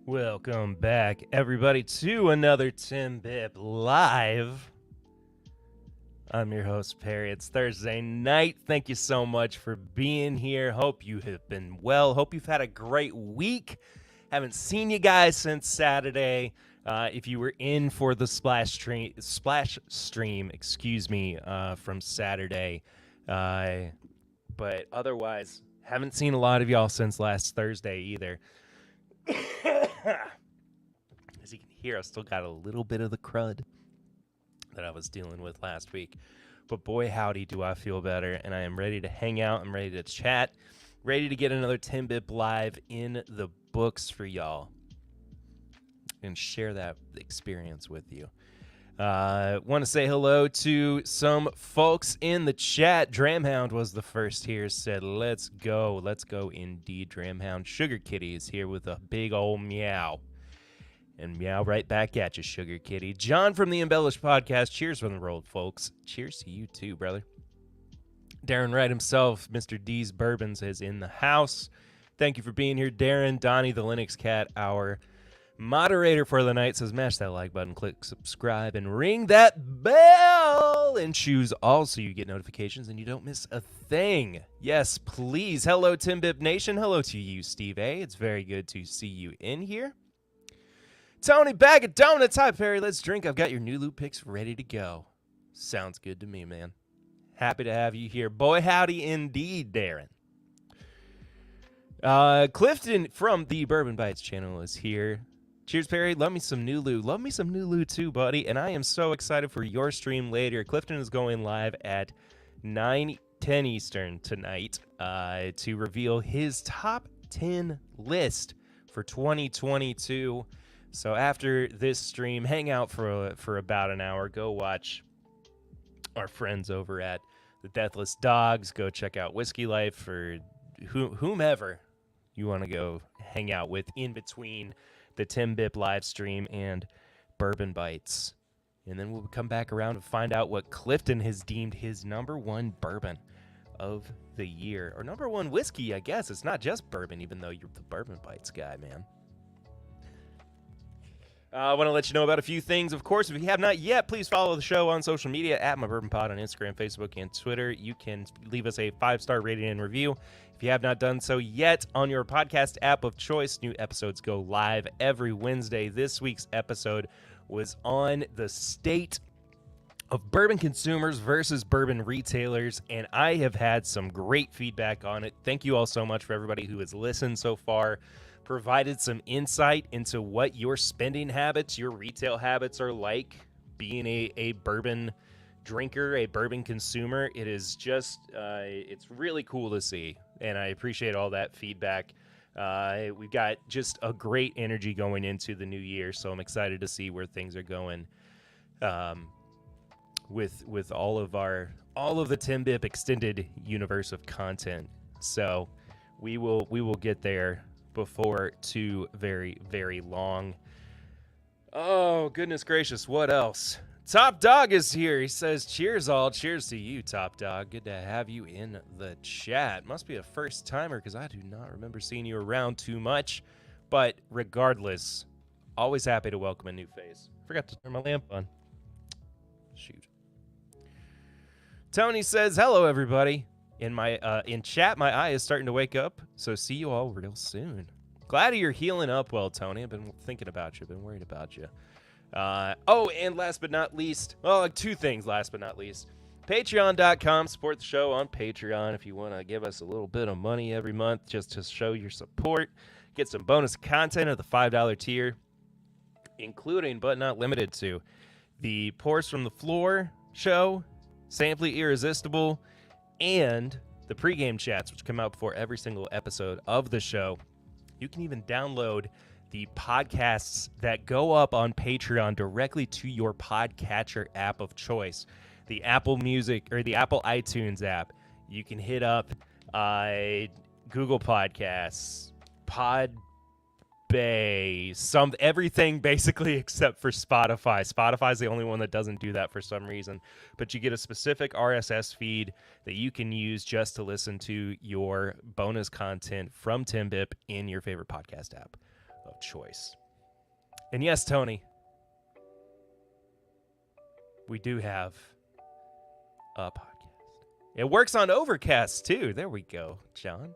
Welcome back, everybody, to another TIMBP Live. I'm your host, Perry. It's Thursday night. Thank you so much for being here. Hope you have been well. Hope you've had a great week. Haven't seen you guys since Saturday. If you were in for the splash stream, from Saturday. But otherwise, haven't seen a lot of y'all since last Thursday either. As you can hear, I still got a little bit of the crud that I was dealing with last week. But boy, howdy, do I feel better. And I am ready to hang out. I'm ready to chat. Ready to get another TIMBP Live in the books for y'all. And share that experience with you. Want to say hello to some folks in the chat. Dramhound was the first here. Said, let's go. Let's go indeed, Dramhound. Sugar Kitty is here with a big old meow. And meow right back at you, Sugar Kitty. John from the Embellished Podcast. Cheers from the road, folks. Cheers to you too, brother. Darren Wright himself, Mr. D's Bourbons, is in the house. Thank you for being here, Darren. Donnie, the Linux Cat, our moderator for the night, says mash that like button, click subscribe, and ring that bell, and choose all so you get notifications and you don't miss a thing. Yes, please. Hello, TIMBP Nation. Hello to you, Steve A. It's very good to see you in here. Tony, bag of donuts. Hi, Perry. Let's drink. I've got your NULU picks ready to go. Sounds good to me, man. Happy to have you here. Boy, howdy indeed, Darren. Clifton from the Bourbon Bites channel is here. Cheers, Perry. Love me some NULU. Love me some NULU too, buddy. And I am so excited for your stream later. Clifton is going live at 9:10 Eastern tonight to reveal his top 10 list for 2022. So after this stream, hang out for about an hour. Go watch our friends over at the Deathless Dogs. Go check out Whiskey Life for whomever you want to go hang out with in between the TIMBP live stream and Bourbon Bites. And then we'll come back around and find out what Clifton has deemed his number one bourbon of the year. Or number one whiskey, I guess. It's not just bourbon, even though you're the Bourbon Bites guy, man. I want to let you know about a few things. Of course, if you have not yet, please follow the show on social media at MyBourbonPod on Instagram, Facebook, and Twitter. You can leave us a 5-star rating and review. If you have not done so yet, on your podcast app of choice, new episodes go live every Wednesday. This week's episode was on the state of bourbon consumers versus bourbon retailers, and I have had some great feedback on it. Thank you all so much for everybody who has listened so far. Provided some insight into what your spending habits, your retail habits are like being a bourbon drinker, a bourbon consumer. It is just, it's really cool to see, and I appreciate all that feedback. We've got just a great energy going into the new year, so I'm excited to see where things are going with all of the TIMBP extended universe of content. So we will get there before too very, very long. Oh, goodness gracious, what else? Top Dog is here. He says, cheers all. Cheers to you, Top Dog. Good to have you in the chat. Must be a first timer because I do not remember seeing you around too much. But regardless, always happy to welcome a new face. Forgot to turn my lamp on. Shoot. Tony says, hello, everybody. In chat, my eye is starting to wake up, so see you all real soon. Glad you're healing up well, Tony. I've been thinking about you. I've been worried about you. And last but not least, two things last but not least. Patreon.com. Support the show on Patreon if you want to give us a little bit of money every month just to show your support. Get some bonus content at the $5 tier, including but not limited to the Pours from the Floor show, Samply Irresistible, and the pregame chats, which come out before every single episode of the show. You can even download the podcasts that go up on Patreon directly to your podcatcher app of choice. The Apple Music or the Apple iTunes app. You can hit up Google Podcasts, everything basically except for Spotify. Spotify's the only one that doesn't do that for some reason. But you get a specific RSS feed that you can use just to listen to your bonus content from TIMBP in your favorite podcast app of choice. And yes, Tony, we do have a podcast. It works on Overcast, too. There we go, John.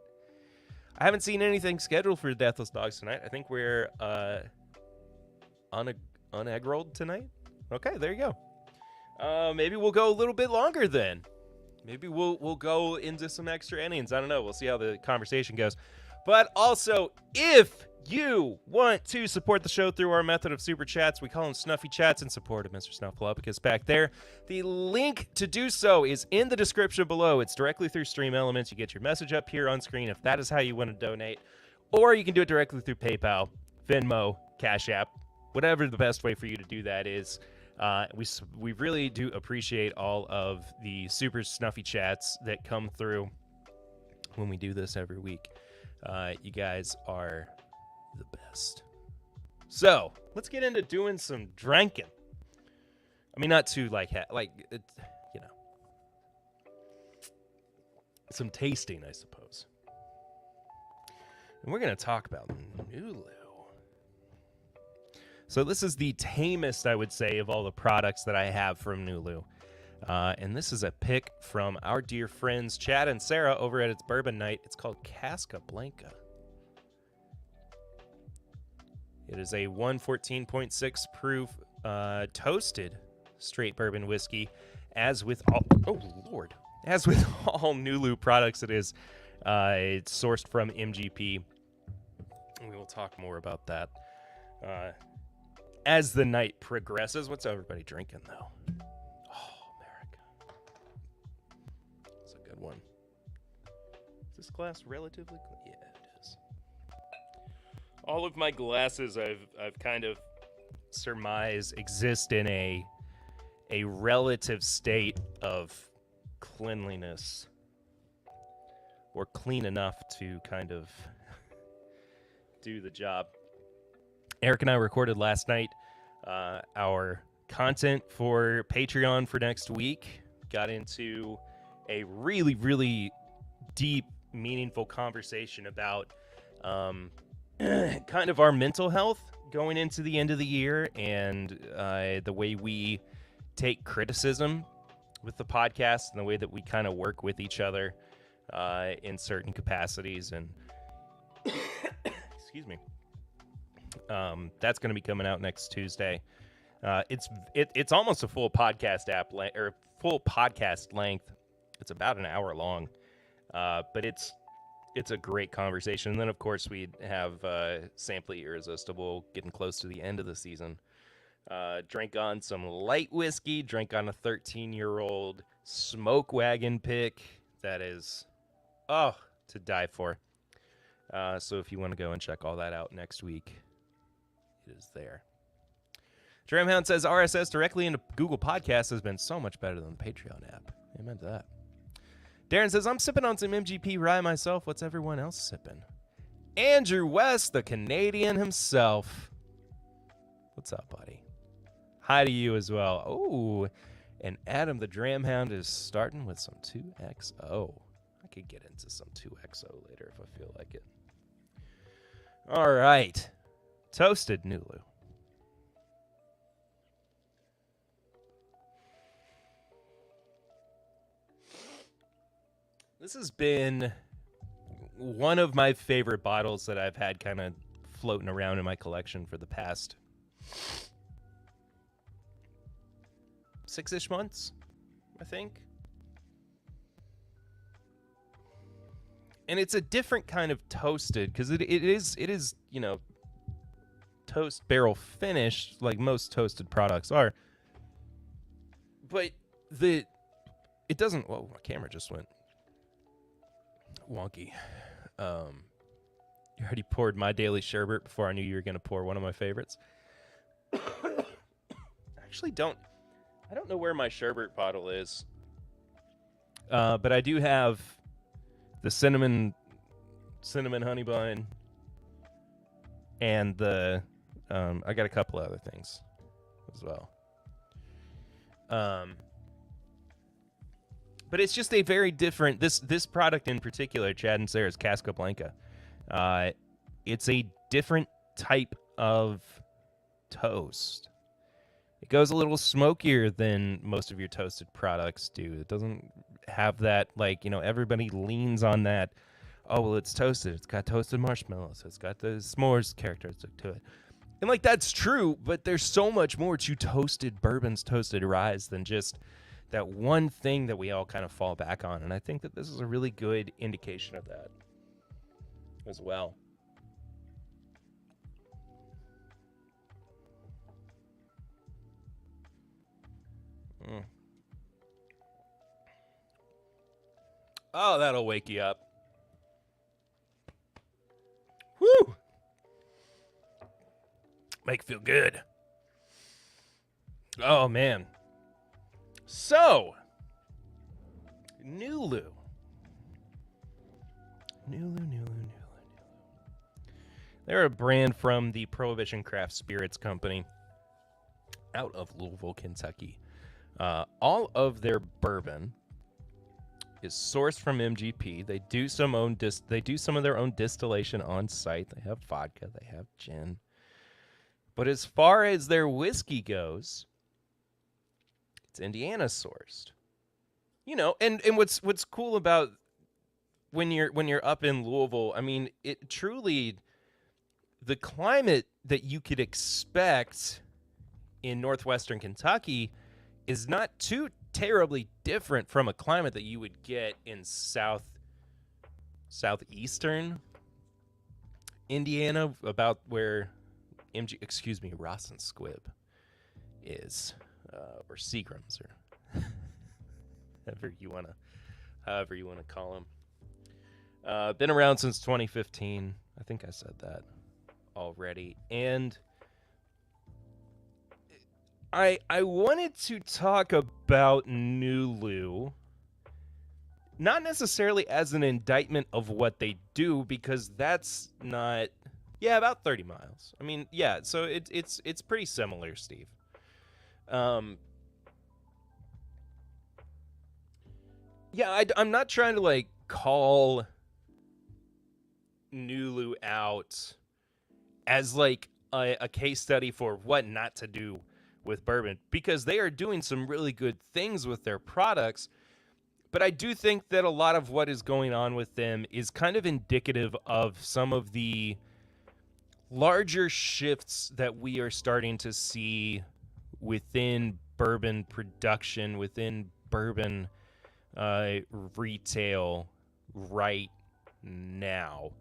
I haven't seen anything scheduled for Deathless Dogs tonight. I think we're on egg rolled tonight. Okay, there you go. Maybe we'll go a little bit longer then. Maybe we'll go into some extra innings. I don't know. We'll see how the conversation goes. But also, if you want to support the show through our method of super chats, we call them Snuffy Chats in support of Mr. Snuffleupagus back there. The link to do so is in the description below. It's directly through Stream Elements. You get your message up here on screen if that is how you want to donate. Or you can do it directly through PayPal, Venmo, CashApp, whatever the best way for you to do that is. We really do appreciate all of the super snuffy chats that come through when we do this every week. You guys are the best. So let's get into doing some drinking. I mean, not too some tasting, I suppose. And we're going to talk about NULU. So this is the tamest, I would say, of all the products that I have from NULU. And this is a pick from our dear friends Chad and Sarah over at its bourbon night. It's called Casablanca. It is a 114.6 proof toasted straight bourbon whiskey. As with all NULU products, it's sourced from MGP. And we will talk more about that as the night progresses. What's everybody drinking, though? Oh, America. That's a good one. Is this glass relatively clean? Yeah, it is. All of my glasses I've kind of surmised exist in a relative state of cleanliness, or clean enough to kind of do the job. Eric and I recorded last night our content for Patreon for next week. Got into a really, really deep, meaningful conversation about kind of our mental health going into the end of the year, and the way we take criticism with the podcast and the way that we kind of work with each other in certain capacities. And excuse me. That's going to be coming out next Tuesday. It's almost a full podcast or full podcast length. It's about an hour long, but it's a great conversation. And then of course we have Sampley Irresistible getting close to the end of the season. Drank on some light whiskey. Drank on a 13-year-old smoke wagon pick that is to die for. So if you want to go and check all that out next week, it is there. Dramhound says RSS directly into Google Podcasts has been so much better than the Patreon app. Amen to that. Darren says, I'm sipping on some MGP rye myself. What's everyone else sipping? Andrew West, the Canadian himself. What's up, buddy? Hi to you as well. Oh, and Adam the Dramhound is starting with some 2XO. I could get into some 2XO later if I feel like it. All right. Toasted NULU. This has been one of my favorite bottles that I've had kind of floating around in my collection for the past 6-ish months, I think. And it's a different kind of toasted, because it is, toast barrel finished like most toasted products are. But it doesn't, whoa, my camera just went wonky. You already poured my daily sherbet before I knew you were going to pour one of my favorites. I don't know where my sherbet bottle is. But I do have the cinnamon honey bun, and I got a couple other things as well. But it's just a very different, this product in particular, Chad and Sarah's Casablanca. It's a different type of toast. It goes a little smokier than most of your toasted products do. It doesn't have that, like, everybody leans on that. Oh, well, it's toasted. It's got toasted marshmallows. It's got the s'mores characteristic to it. And, like, that's true, but there's so much more to toasted bourbons, toasted ryes than just that one thing that we all kind of fall back on. And I think that this is a really good indication of that as well. Oh, that'll wake you up. Woo! Make you feel good. Oh, man. So, NULU. They're a brand from the Prohibition Craft Spirits company out of Louisville, Kentucky. All of their bourbon is sourced from MGP. They do some of their own distillation on site. They have vodka, they have gin. But as far as their whiskey goes, it's Indiana sourced. And what's cool about when you're up in Louisville, I mean, it truly, the climate that you could expect in northwestern Kentucky is not too terribly different from a climate that you would get in southeastern Indiana, about where Ross and Squibb is, or Seagram's, or however you want to call them. Been around since 2015. I think I said that already. And I wanted to talk about NULU, not necessarily as an indictment of what they do, because that's not... Yeah, about 30 miles. I mean, yeah, so it's pretty similar, Steve. Yeah, I'm not trying to, like, call NULU out as, like, a case study for what not to do with bourbon, because they are doing some really good things with their products. But I do think that a lot of what is going on with them is kind of indicative of some of the larger shifts that we are starting to see within bourbon production, within bourbon retail right now.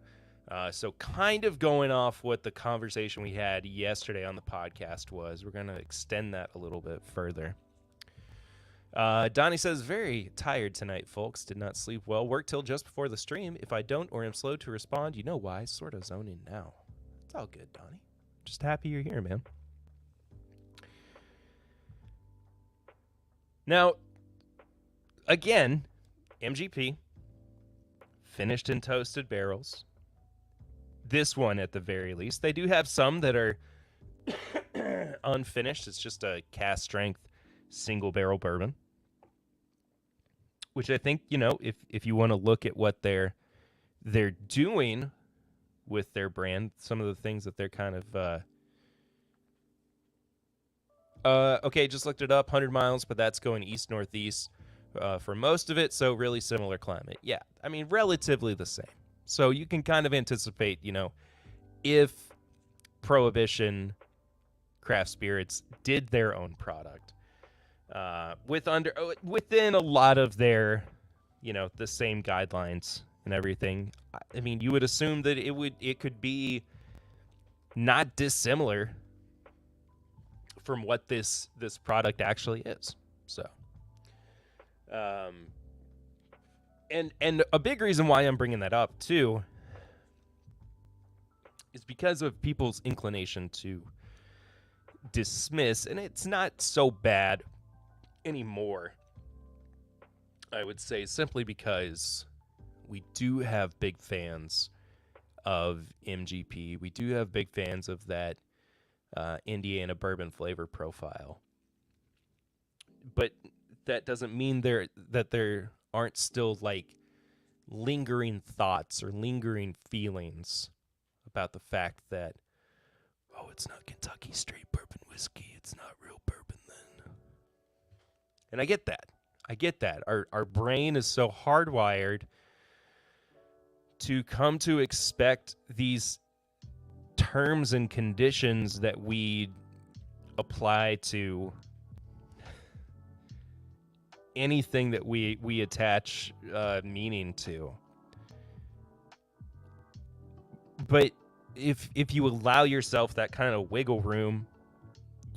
So kind of going off what the conversation we had yesterday on the podcast was, we're going to extend that a little bit further. Donnie says, very tired tonight, folks. Did not sleep well. Work till just before the stream. If I don't or am slow to respond, you know why. Sort of zoning now. It's all good, Donnie. Just happy you're here, man. Now, again, MGP, finished in toasted barrels. This one, at the very least. They do have some that are unfinished. It's just a cast strength single barrel bourbon, which I think, if you want to look at what they're doing with their brand, some of the things that they're kind of okay, just looked it up, 100 miles, but that's going east northeast for most of it, so really similar climate. Yeah, I mean, relatively the same. So you can kind of anticipate, if Prohibition Craft Spirits did their own product within a lot of their, the same guidelines and everything. I mean, you would assume that it could be not dissimilar from what this product actually is. So, and a big reason why I'm bringing that up too is because of people's inclination to dismiss, and it's not so bad anymore, I would say, simply because we do have big fans of MGP. We do have big fans of that Indiana bourbon flavor profile. But that doesn't mean that there aren't still, like, lingering thoughts or lingering feelings about the fact that, Oh, it's not Kentucky straight bourbon whiskey. It's not real bourbon then. And I get that. I get that. Our brain is so hardwired to come to expect these terms and conditions that we apply to anything that we attach meaning to. But if you allow yourself that kind of wiggle room,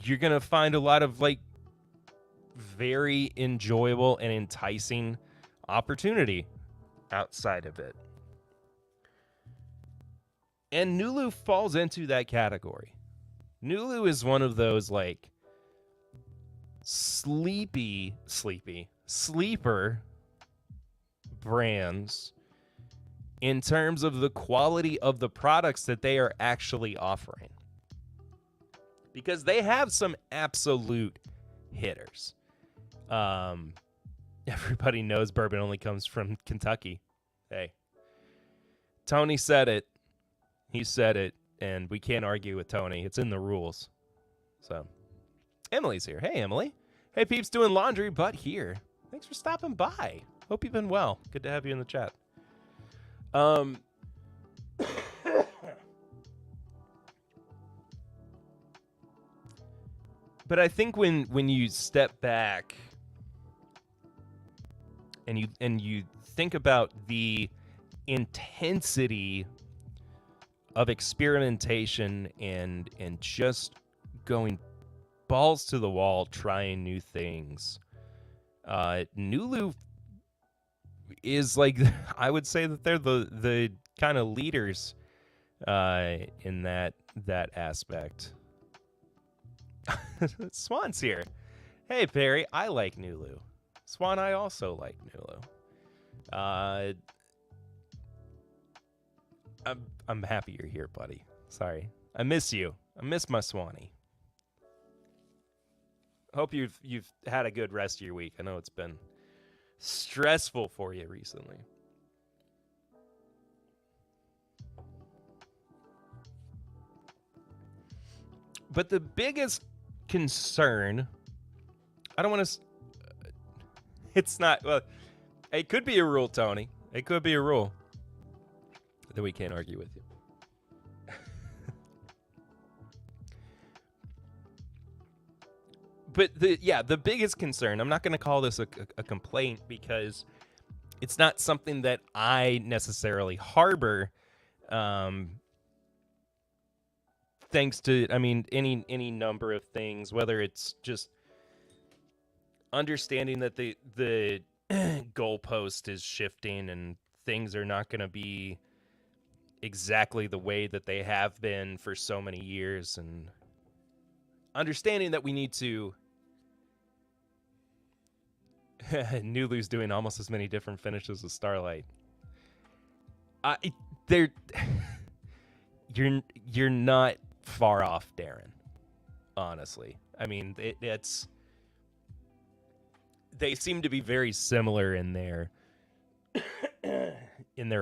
you're gonna find a lot of like very enjoyable and enticing opportunity outside of it. And NULU falls into that category. NULU is one of those like sleeper brands in terms of the quality of the products that they are actually offering. Because they have some absolute hitters. Everybody knows bourbon only comes from Kentucky. Hey, Tony said it. He said it, and we can't argue with Tony. It's in the rules. So, Emily's here. Hey, Emily. Hey, peeps doing laundry, but here. Thanks for stopping by. Hope you've been well. Good to have you in the chat. But I think when you step back and you think about the intensity of experimentation and just going balls to the wall, trying new things, NULU is like, I would say that they're the kind of leaders in that aspect. Swan's here. Hey Perry, I like NULU. Swan, I also like NULU. I'm happy you're here, buddy. Sorry, I miss you. I miss my Swanee. Hope you've had a good rest of your week. I know it's been stressful for you recently. But the biggest concern, I don't want to, it's not, well, it could be a rule, Tony. It could be a rule that we can't argue with you. But the biggest concern, I'm not going to call this a complaint because it's not something that I necessarily harbor. Thanks to, I mean, any number of things, whether it's just understanding that the goalpost is shifting and things are not going to be exactly the way that they have been for so many years, and understanding that we need to NULU's doing almost as many different finishes as Starlight. You're not far off, Darren. Honestly, I mean, it's they seem to be very similar in their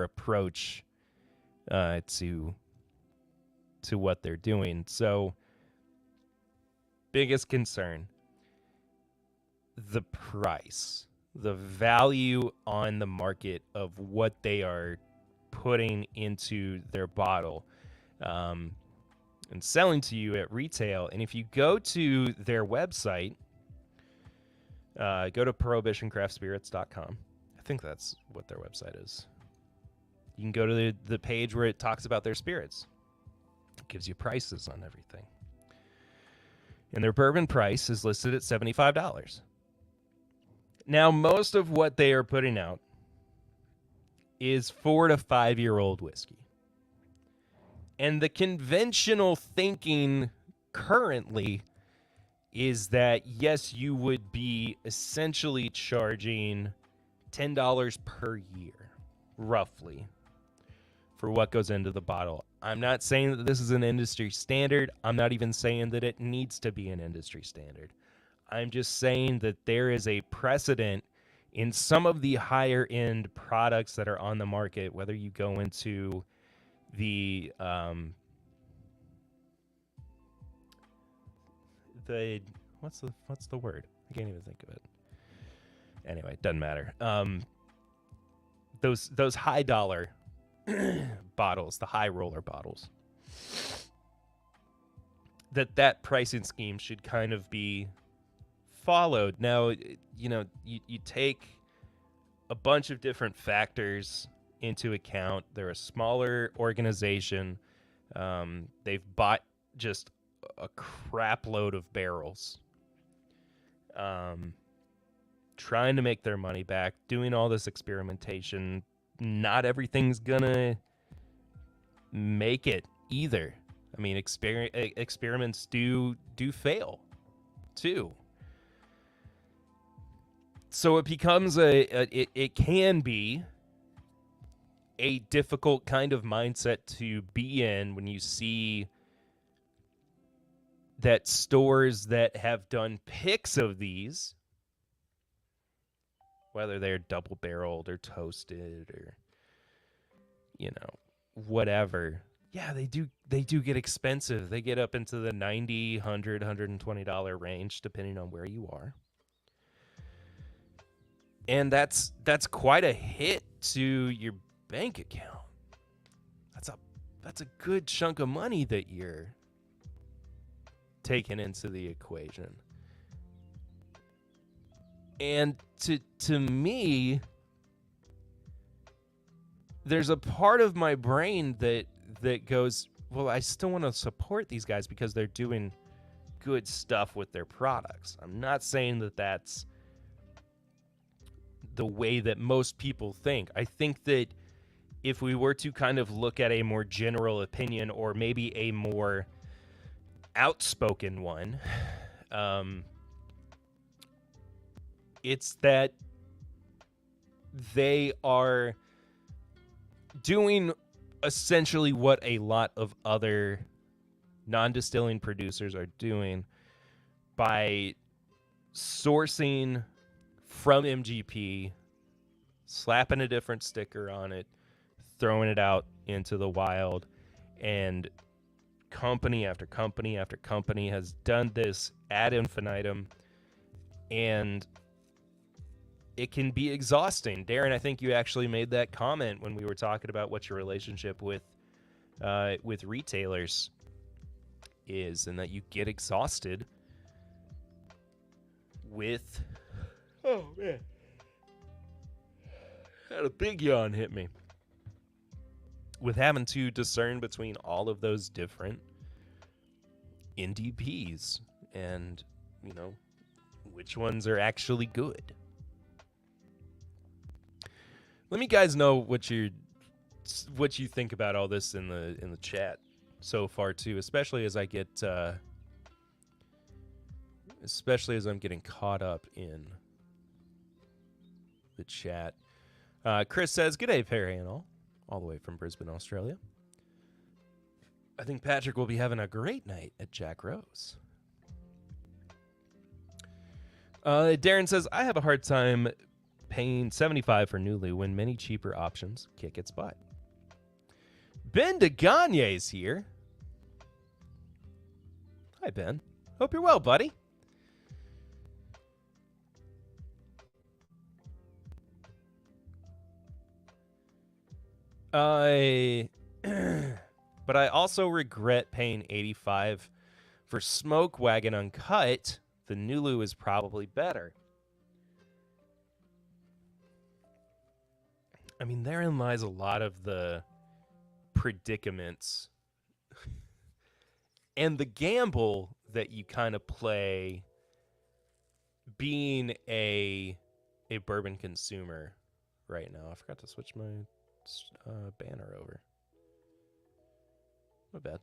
approach to what they're doing. So, biggest concern: the price, the value on the market of what they are putting into their bottle and selling to you at retail. And if you go to their website, go to prohibitioncraftspirits.com. I think that's what their website is. You can go to the page where it talks about their spirits. It gives you prices on everything. And their bourbon price is listed at $75. Now, most of what they are putting out is 4 to 5 year old whiskey. And the conventional thinking currently is that, yes, you would be essentially charging $10 per year, roughly, for what goes into the bottle. I'm not saying that this is an industry standard. I'm not even saying that it needs to be an industry standard. I'm just saying that there is a precedent in some of the higher end products that are on the market, whether you go into the the what's the word? I can't even think of it. Anyway, doesn't matter. Those high dollar bottles, the high roller bottles, that pricing scheme should kind of be followed. Now, you take a bunch of different factors into account. They're a smaller organization. They've bought just a crap load of barrels, trying to make their money back, doing all this experimentation. Not everything's gonna make it either. I mean, experiments do fail too. So it becomes it can be a difficult kind of mindset to be in when you see that stores that have done picks of these, whether they're double barreled or toasted or whatever, yeah, they do get expensive. They get up into the $90, $100, $120 range depending on where you are. And that's quite a hit to your bank account. That's a good chunk of money that you're taking into the equation. And to me, there's a part of my brain that goes, well, I still want to support these guys because they're doing good stuff with their products. I'm not saying that that's the way that most people think. I think that if we were to kind of look at a more general opinion, or maybe a more outspoken one, it's that they are doing essentially what a lot of other non-distilling producers are doing by sourcing from MGP, slapping a different sticker on it, throwing it out into the wild, and company after company after company has done this ad infinitum, and it can be exhausting. Darren, I think you actually made that comment when we were talking about what your relationship with retailers is, and that you get exhausted with... Oh, man. Had a big yawn hit me. With having to discern between all of those different NDPs and, which ones are actually good. Let me guys know what you think about all this in the chat so far too, especially as I'm getting caught up in the chat. Chris says, "G'day, Perry and all the way from Brisbane, Australia. I think Patrick will be having a great night at Jack Rose." Darren says, "I have a hard time paying $75 for NULU when many cheaper options kick its butt." Ben DeGagne's here. Hi, Ben. Hope you're well, buddy. But I also regret paying $85 for Smoke Wagon Uncut. The NULU is probably better. I mean, therein lies a lot of the predicaments and the gamble that you kind of play being a bourbon consumer right now. I forgot to switch my banner over. My bad.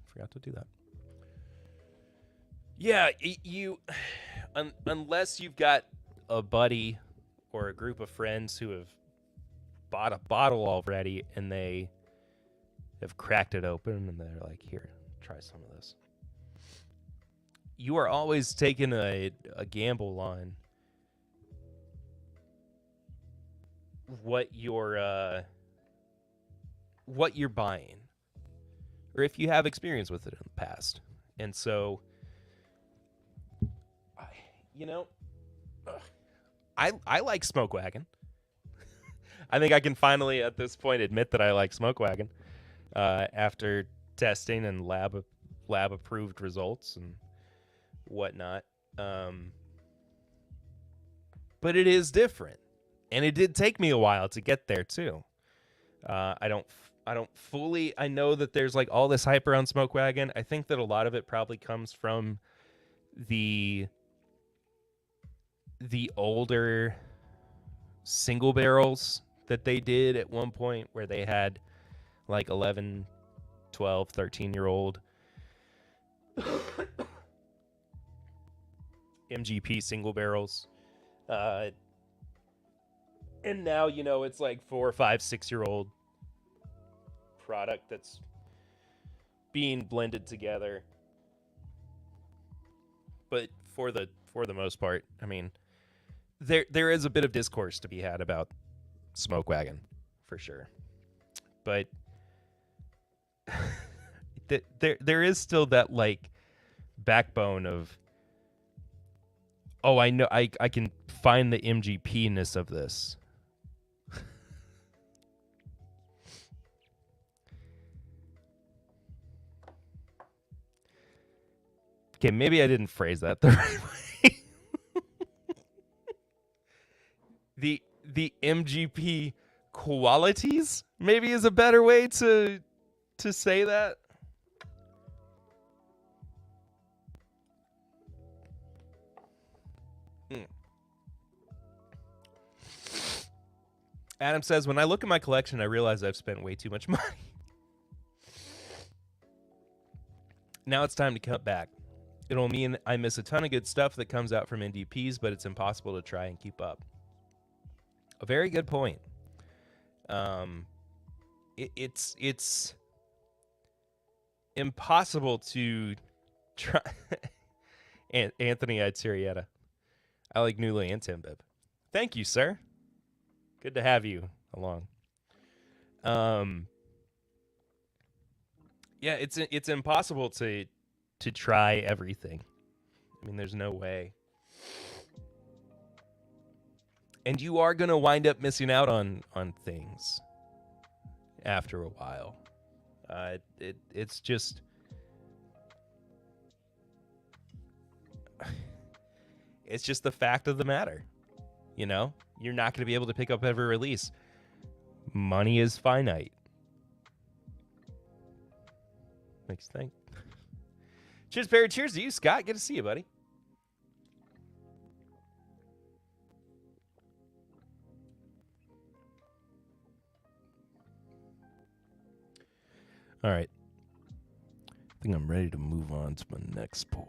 Forgot to do that. Yeah, unless you've got a buddy or a group of friends who have bought a bottle already and they have cracked it open and they're like, "Here, try some of this." You are always taking a gamble on what you're buying, or if you have experience with it in the past. And so, you know, I like Smoke Wagon. I think I can finally, at this point, admit that I like Smoke Wagon after testing and lab approved results and whatnot. But it is different, and it did take me a while to get there too. I don't fully. I know that there's like all this hype around Smoke Wagon. I think that a lot of it probably comes from the older single barrels that they did at one point, where they had like 11, 12, 13-year-old MGP single barrels. And now, you know, it's like 4, 5, 6-year-old product that's being blended together. But for the most part, I mean, there is a bit of discourse to be had about Smoke Wagon, for sure. But there is still that like backbone of, oh, I know I can find the MGP-ness of this. Okay, maybe I didn't phrase that the right way. the MGP qualities maybe is a better way to say that. Adam says, when I look at my collection, I realize I've spent way too much money. Now it's time to cut back. It'll mean I miss a ton of good stuff that comes out from NDPs, but it's impossible to try and keep up. A very good point. It's impossible to try. Anthony Itzerietta. I like NULU and TIMBP. Thank you, sir. Good to have you along. Yeah, it's impossible to try everything. I mean, there's no way. And you are going to wind up missing out on things after a while. It's just it's just the fact of the matter. You know, you're not going to be able to pick up every release. Money is finite. Makes sense. Cheers, Barry. Cheers to you, Scott. Good to see you, buddy. All right. I think I'm ready to move on to my next pour.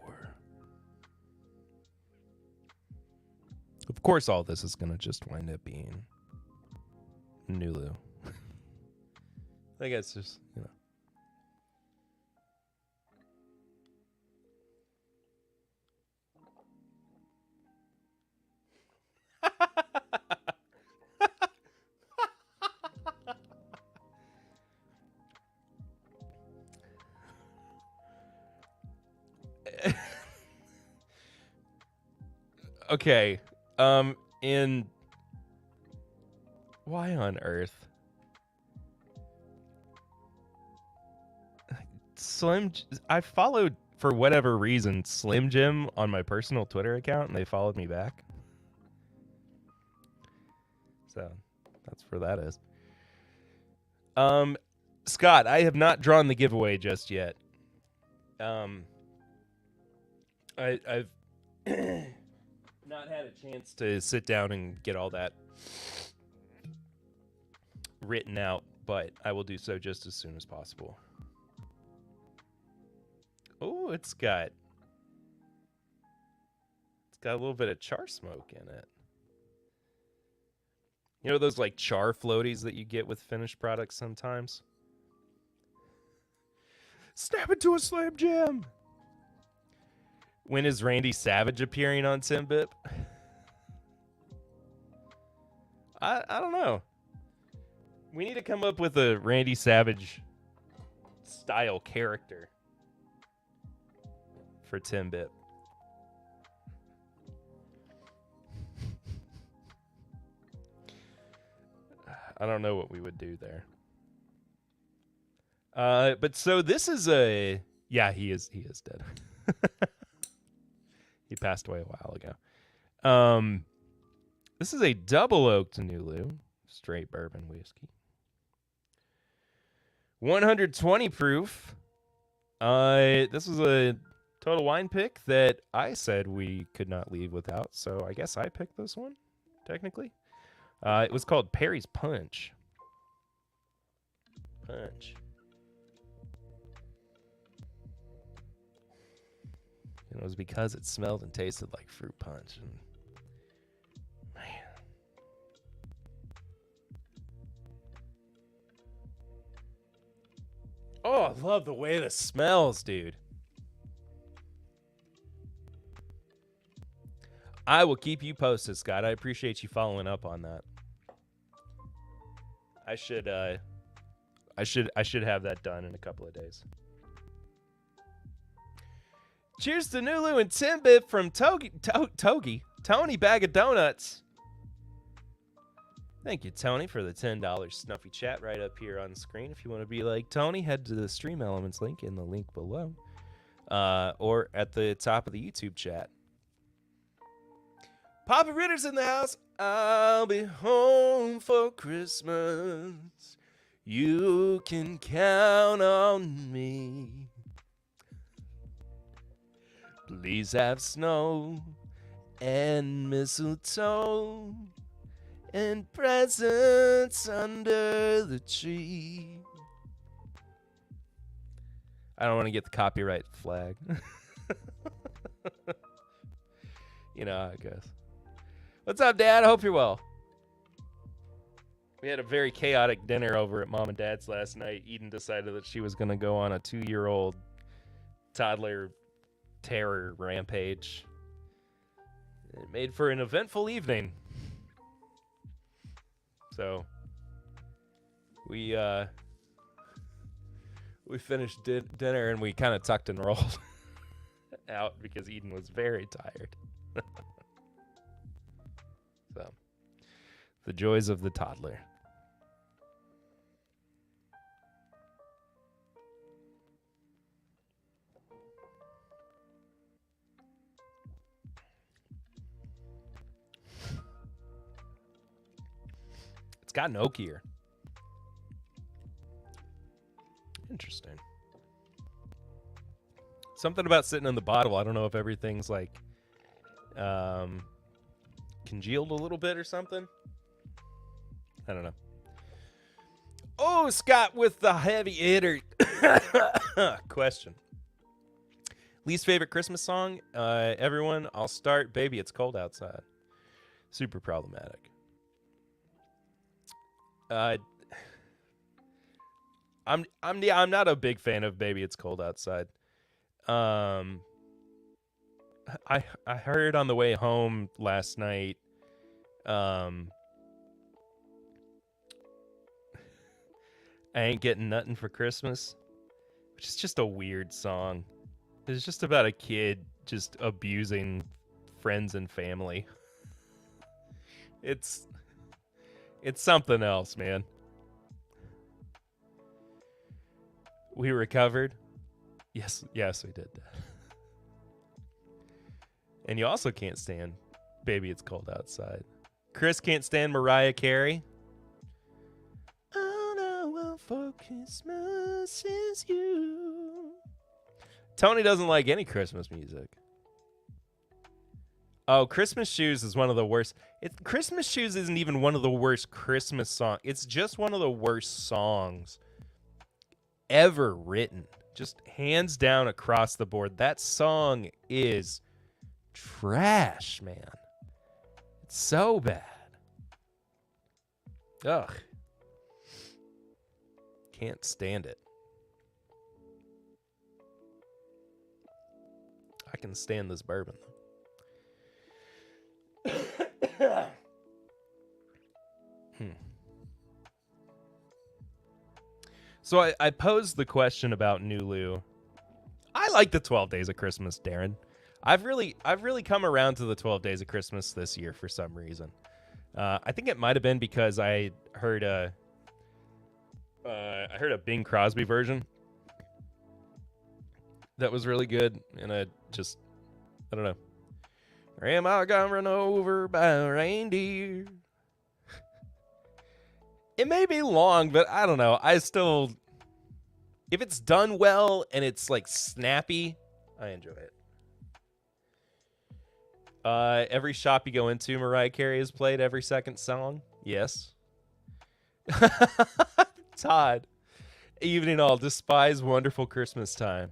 Of course, all this is going to just wind up being NULU. I think it's just, you know. Okay. In why on earth? I followed, for whatever reason, Slim Jim on my personal Twitter account, and they followed me back. So that's where that is. Scott, I have not drawn the giveaway just yet. I've not had a chance to sit down and get all that written out, but I will do so just as soon as possible. Oh, it's got a little bit of char smoke in it. You know those like char floaties that you get with finished products sometimes? Snap it to a Slam Jam! When is Randy Savage appearing on TIMBP? I don't know. We need to come up with a Randy Savage style character for TIMBP. I don't know what we would do there. But so this is a... Yeah, he is dead. He passed away a while ago. This is a double oaked NULU, straight bourbon whiskey. 120 proof. This was a Total Wine pick that I said we could not leave without, so I guess I picked this one, technically. It was called Perry's Punch. Punch. And it was because it smelled and tasted like fruit punch. And man. Oh, I love the way this smells, dude. I will keep you posted, Scott. I appreciate you following up on that. I should have that done in a couple of days. Cheers to NULU and TIMBP from Tony Bag of Donuts. Thank you, Tony, for the $10 snuffy chat right up here on the screen. If you want to be like Tony, head to the Stream Elements link in the link below, or at the top of the YouTube chat. Papa Ritter's in the house. I'll be home for Christmas. You can count on me. Please have snow and mistletoe and presents under the tree. I don't want to get the copyright flag. You know how it goes. What's up, Dad? I hope you're well. We had a very chaotic dinner over at Mom and Dad's last night. Eden decided that she was going to go on a 2-year-old toddler terror rampage. It made for an eventful evening. So we finished dinner and we kind of tucked and rolled out because Eden was very tired. So the joys of the toddler. It's gotten oakier. Interesting. Something about sitting in the bottle. I don't know if everything's like congealed a little bit or something. I don't know. Oh, Scott with the heavy hitter question. Least favorite Christmas song? Everyone, I'll start. Baby, It's Cold Outside. Super problematic. I'm not a big fan of Baby It's Cold Outside. I heard on the way home last night I Ain't Getting Nothing for Christmas, which is just a weird song. It's just about a kid just abusing friends and family. It's something else, man. We recovered. Yes, we did that. And you also can't stand Baby It's Cold Outside. Chris can't stand Mariah Carey. All I want for Christmas is you. Tony doesn't like any Christmas music. Oh, Christmas Shoes is one of the worst. Christmas Shoes isn't even one of the worst Christmas songs. It's just one of the worst songs ever written. Just hands down across the board. That song is trash, man. It's so bad. Ugh. Can't stand it. I can stand this bourbon, though. So I posed the question about NULU. I like the 12 Days of Christmas, Darren. I've really come around to the 12 Days of Christmas this year for some reason. I think it might have been because I heard a Bing Crosby version that was really good, and I don't know. Or am I gonna run over by a reindeer? It may be long, but I don't know. If it's done well and it's like snappy, I enjoy it. Every shop you go into, Mariah Carey has played every second song. Yes. Todd. Evening all. Despise Wonderful Christmas Time.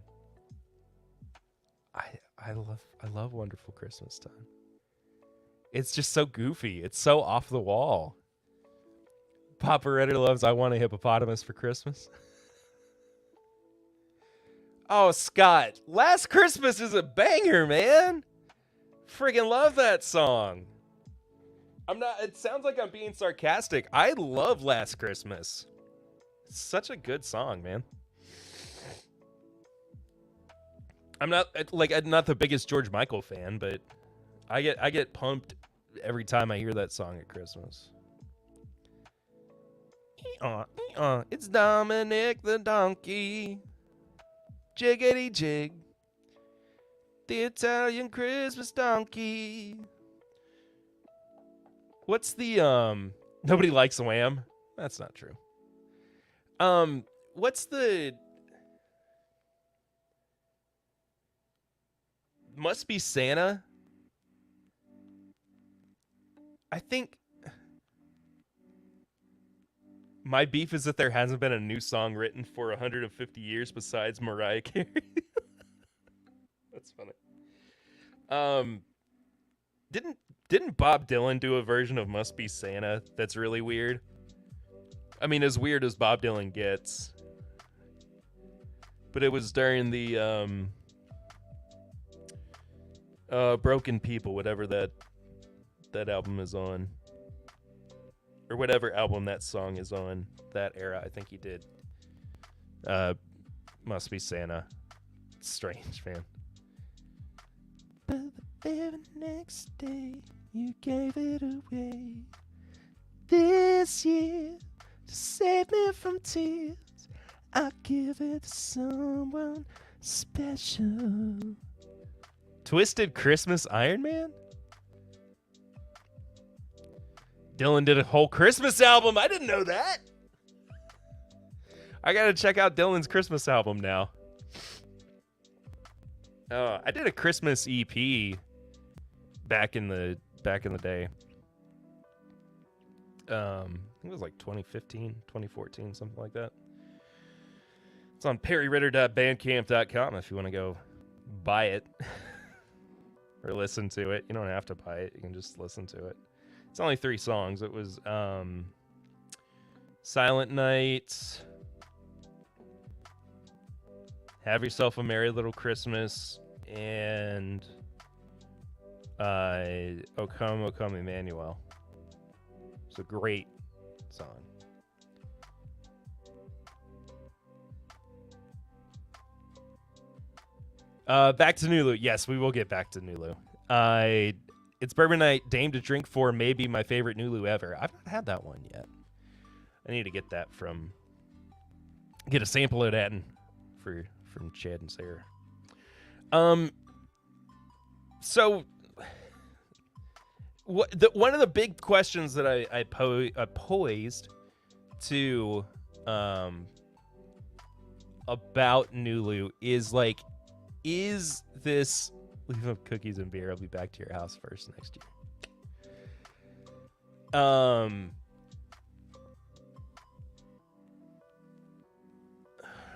I love Wonderful Christmas Time. It's just so goofy. It's so off the wall. Papa Redder loves I Want a Hippopotamus for Christmas. Oh, Scott. Last Christmas is a banger, man. Friggin' love that song. It sounds like I'm being sarcastic. I love Last Christmas. It's such a good song, man. I'm not the biggest George Michael fan, but I get pumped every time I hear that song at Christmas. It's Dominic the donkey. Jiggity jig. The Italian Christmas donkey. What's the nobody likes Wham? That's not true. What's the Must Be Santa? I think my beef is that there hasn't been a new song written for 150 years besides Mariah Carey. That's funny. Didn't Bob Dylan do a version of Must Be Santa that's really weird? I mean, as weird as Bob Dylan gets. But it was during the Broken People, whatever that album is on. Or whatever album that song is on, that era, I think he did. Must Be Santa. It's strange, man. But the very next day, you gave it away. This year, to save me from tears, I'll give it to someone special. Twisted Christmas Iron Man? Dylan did a whole Christmas album. I didn't know that. I gotta check out Dylan's Christmas album now. I did a Christmas EP back in the day. I think it was like 2015, 2014, something like that. It's on perryritter.bandcamp.com if you want to go buy it or listen to it. You don't have to buy it. You can just listen to it. It's only 3 songs. It was Silent Night, Have Yourself a Merry Little Christmas, and O Come, O Come Emmanuel. It's a great song. Back to NULU. Yes, we will get back to NULU. It's Bourbon Night, Dame to Drink For, maybe my favorite NULU ever. I've not had that one yet. I need to get that get a sample of that from Chad and Sarah. So one of the big questions that I posed to about NULU is like, is this... Leave up cookies and beer. I'll be back to your house first next year.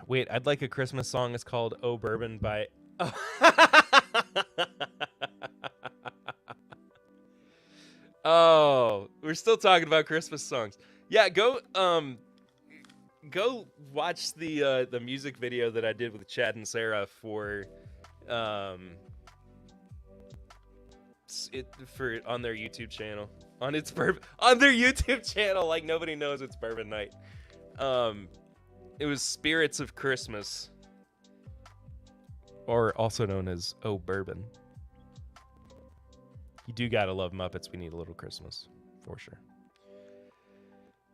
Wait, I'd like a Christmas song. It's called "Oh Bourbon" by. Oh, we're still talking about Christmas songs. Yeah, go watch the music video that I did with Chad and Sarah for on their YouTube channel. On their YouTube channel, like nobody knows it's Bourbon Night. It was Spirits of Christmas, or also known as Oh Bourbon. You do gotta love Muppets. We Need a Little Christmas, for sure.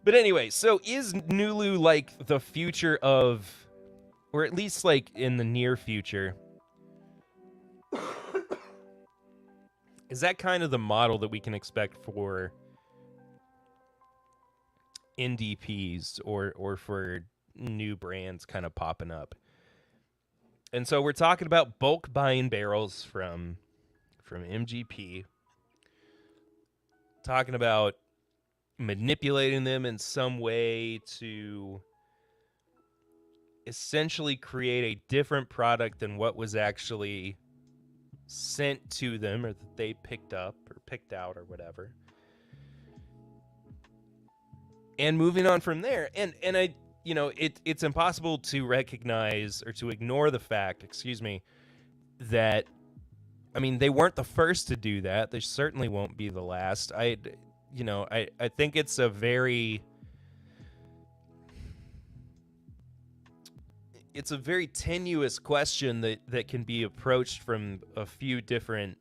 But anyway, so is NULU like the future of, or at least like in the near future, is that kind of the model that we can expect for NDPs or for new brands kind of popping up? And so we're talking about bulk buying barrels from MGP, talking about manipulating them in some way to essentially create a different product than what was actually sent to them or that they picked up or picked out or whatever. And moving on from there. And I, you know, it's impossible to recognize or to ignore the fact, that, I mean, they weren't the first to do that. They certainly won't be the last. I think it's a very tenuous question that can be approached from a few different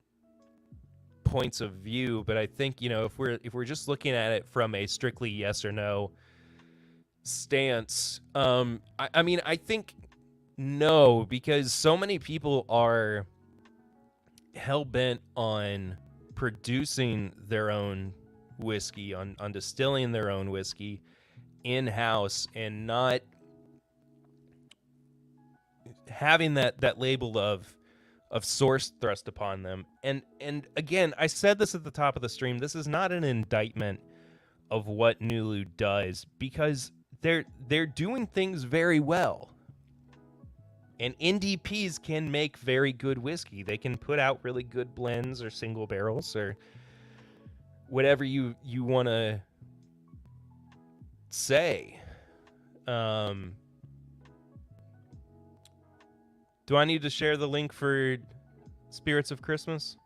points of view. But I think, you know, if we're just looking at it from a strictly yes or no stance, I mean, I think no, because so many people are hell-bent on producing their own whiskey, on distilling their own whiskey in-house, and not having that label of source thrust upon them. And again, I said this at the top of the stream, this is not an indictment of what NULU does, because they're doing things very well. And NDPs can make very good whiskey. They can put out really good blends or single barrels or whatever you want to say. Do I need to share the link for Spirits of Christmas?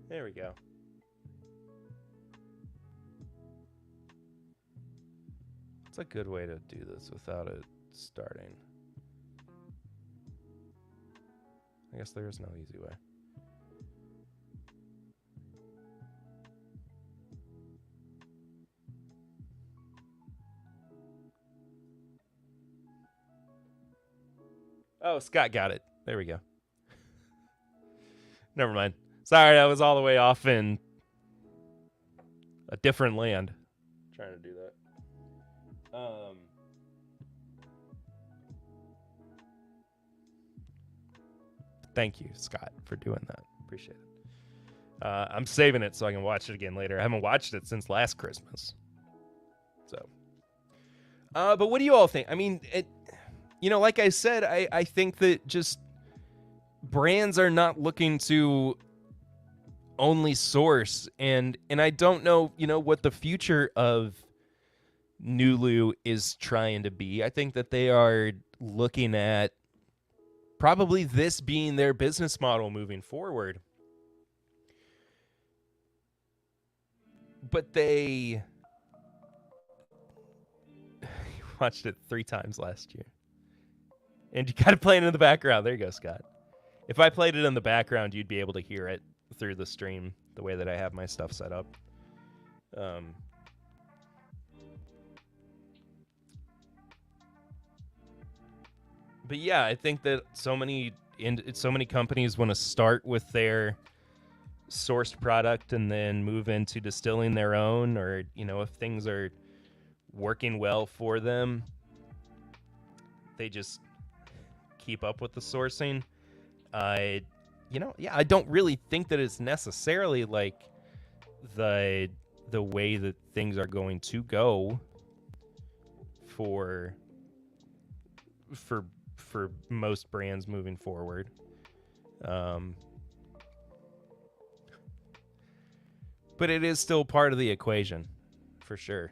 There we go. It's a good way to do this without it starting. I guess there is no easy way. Oh, Scott got it. There we go. Never mind. Sorry, I was all the way off in a different land trying to do that. Thank you, Scott, for doing that. Appreciate it. I'm saving it so I can watch it again later. I haven't watched it since last Christmas. So, but what do you all think? I mean, like I said, I think that just brands are not looking to only source, and I don't know, what the future of NULU is trying to be. I think that they are looking at probably this being their business model moving forward. But they watched it 3 times last year. And you got to play it in the background. There you go, Scott. If I played it in the background, you'd be able to hear it through the stream the way that I have my stuff set up. But yeah, I think that so many companies want to start with their sourced product and then move into distilling their own, or if things are working well for them, they just keep up with the sourcing. I don't really think that it's necessarily like the way that things are going to go for most brands moving forward. But it is still part of the equation, for sure.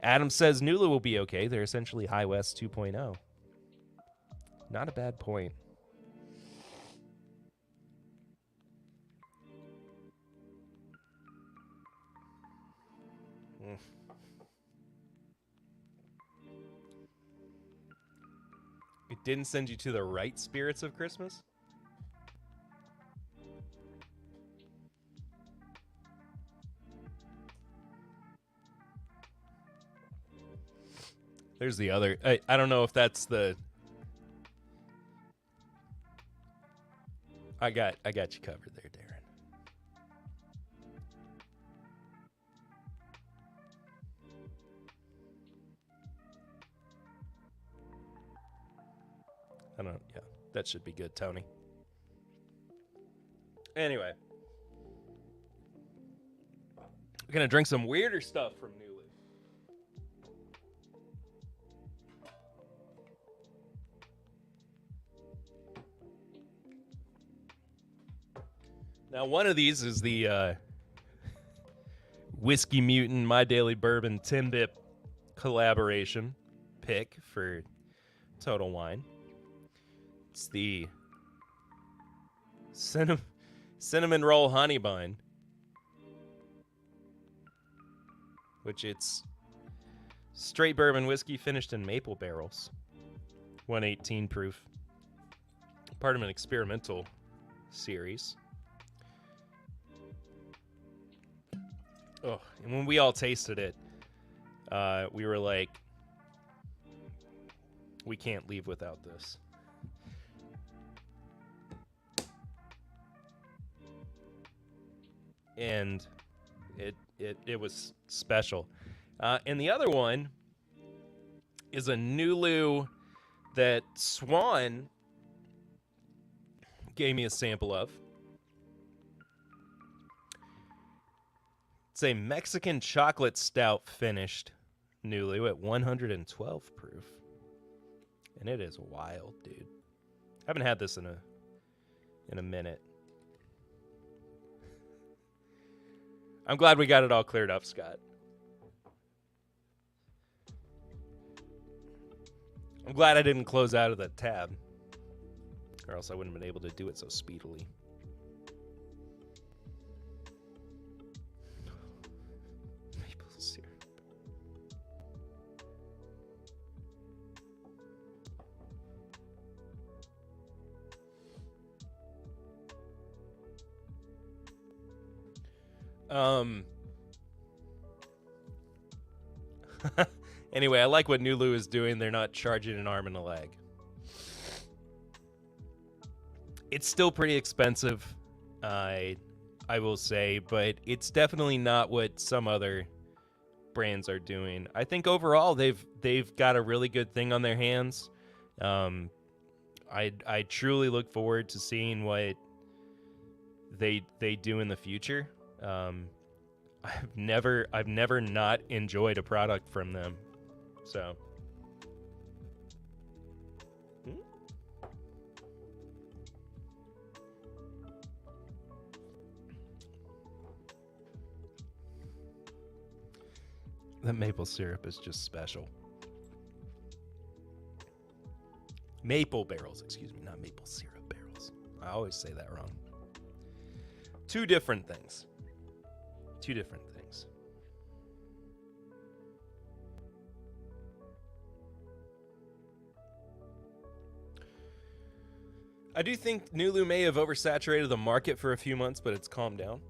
Adam says NULU will be okay. They're essentially High West 2.0. Not a bad point. It didn't send you to the right spirits of Christmas? There's the other. I don't know if that's the. I got you covered there, Darren. I don't. Yeah, that should be good, Tony. Anyway, we're gonna drink some weirder stuff from NULU. Now, one of these is the Whiskey Mutant My Daily Bourbon TIMBP collaboration pick for Total Wine. It's the cinnamon roll honey bun, which it's straight bourbon whiskey finished in maple barrels, 118 proof, part of an experimental series. Oh, and when we all tasted it, we were like, we can't leave without this. And it was special. And the other one is a NULU that Swan gave me a sample of. It's a Mexican chocolate stout finished NULU at 112 proof. And it is wild, dude. Haven't had this in a minute. I'm glad we got it all cleared up, Scott. I'm glad I didn't close out of that tab, or else I wouldn't have been able to do it so speedily. Maple syrup. Anyway, I like what NULU is doing. They're not charging an arm and a leg. It's still pretty expensive, I will say, but it's definitely not what some other brands are doing. I think overall they've got a really good thing on their hands. I truly look forward to seeing what they do in the future. I've never not enjoyed a product from them. So the maple syrup is just special. Maple barrels, excuse me, not maple syrup barrels. I always say that wrong. Two different things. I do think NULU may have oversaturated the market for a few months, but it's calmed down.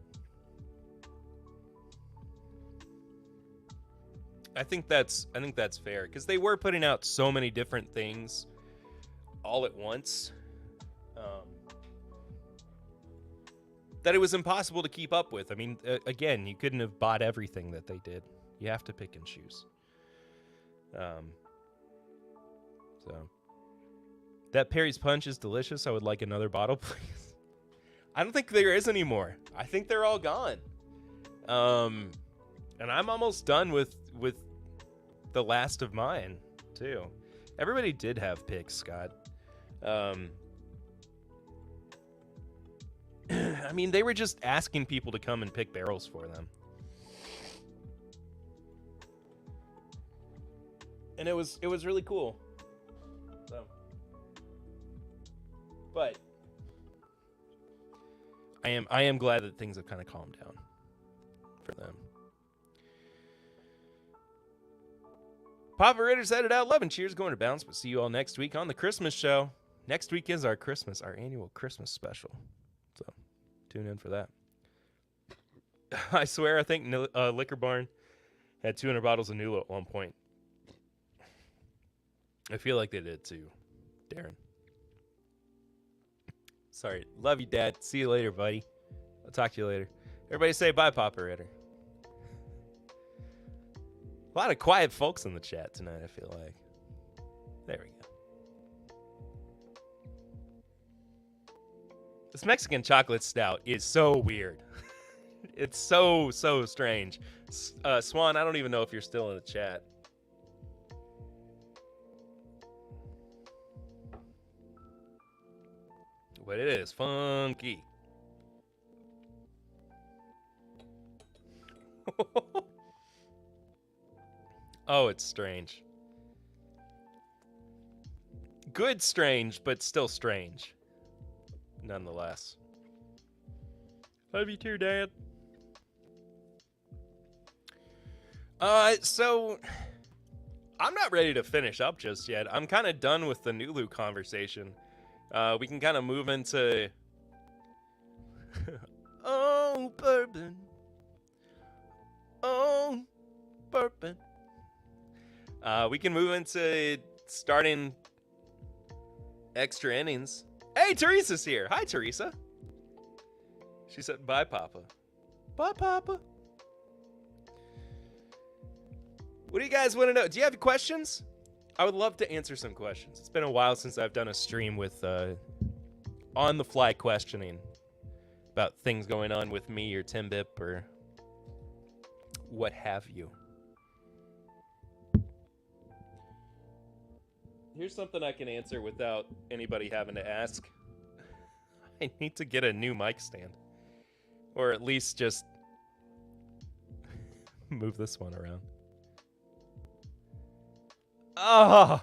I think that's fair because they were putting out so many different things all at once that it was impossible to keep up with. I mean, again, you couldn't have bought everything that they did. You have to pick and choose. So that Perry's Punch is delicious. I would like another bottle, please. I don't think there is anymore. I think they're all gone. And I'm almost done with the last of mine too. Everybody did have picks, Scott. I mean, they were just asking people to come and pick barrels for them. And it was really cool. So But I am glad that things have kind of calmed down for them. Papa Ritter's headed out. Love and cheers, going to bounce. But see you all next week on the Christmas show. Next week is our annual Christmas special. So tune in for that. I swear, I think Liquor Barn had 200 bottles of NULU at one point. I feel like they did too, Darren. Sorry. Love you, Dad. See you later, buddy. I'll talk to you later. Everybody say bye, Papa Ritter. A lot of quiet folks in the chat tonight, I feel like. There we go. This Mexican chocolate stout is so weird. It's so strange. Swan, I don't even know if you're still in the chat. But it is funky. Oh, it's strange. Good strange, but still strange. Nonetheless. Love you too, Dad. So I'm not ready to finish up just yet. I'm kind of done with the NULU conversation. We can kind of move into oh, bourbon. Oh, bourbon. We can move into starting extra innings. Hey, Teresa's here. Hi, Teresa. She said, bye, Papa. Bye, Papa. What do you guys want to know? Do you have questions? I would love to answer some questions. It's been a while since I've done a stream with on-the-fly questioning about things going on with me or TIMBP or what have you. Here's something I can answer without anybody having to ask. I need to get a new mic stand. Or at least just move this one around. Oh!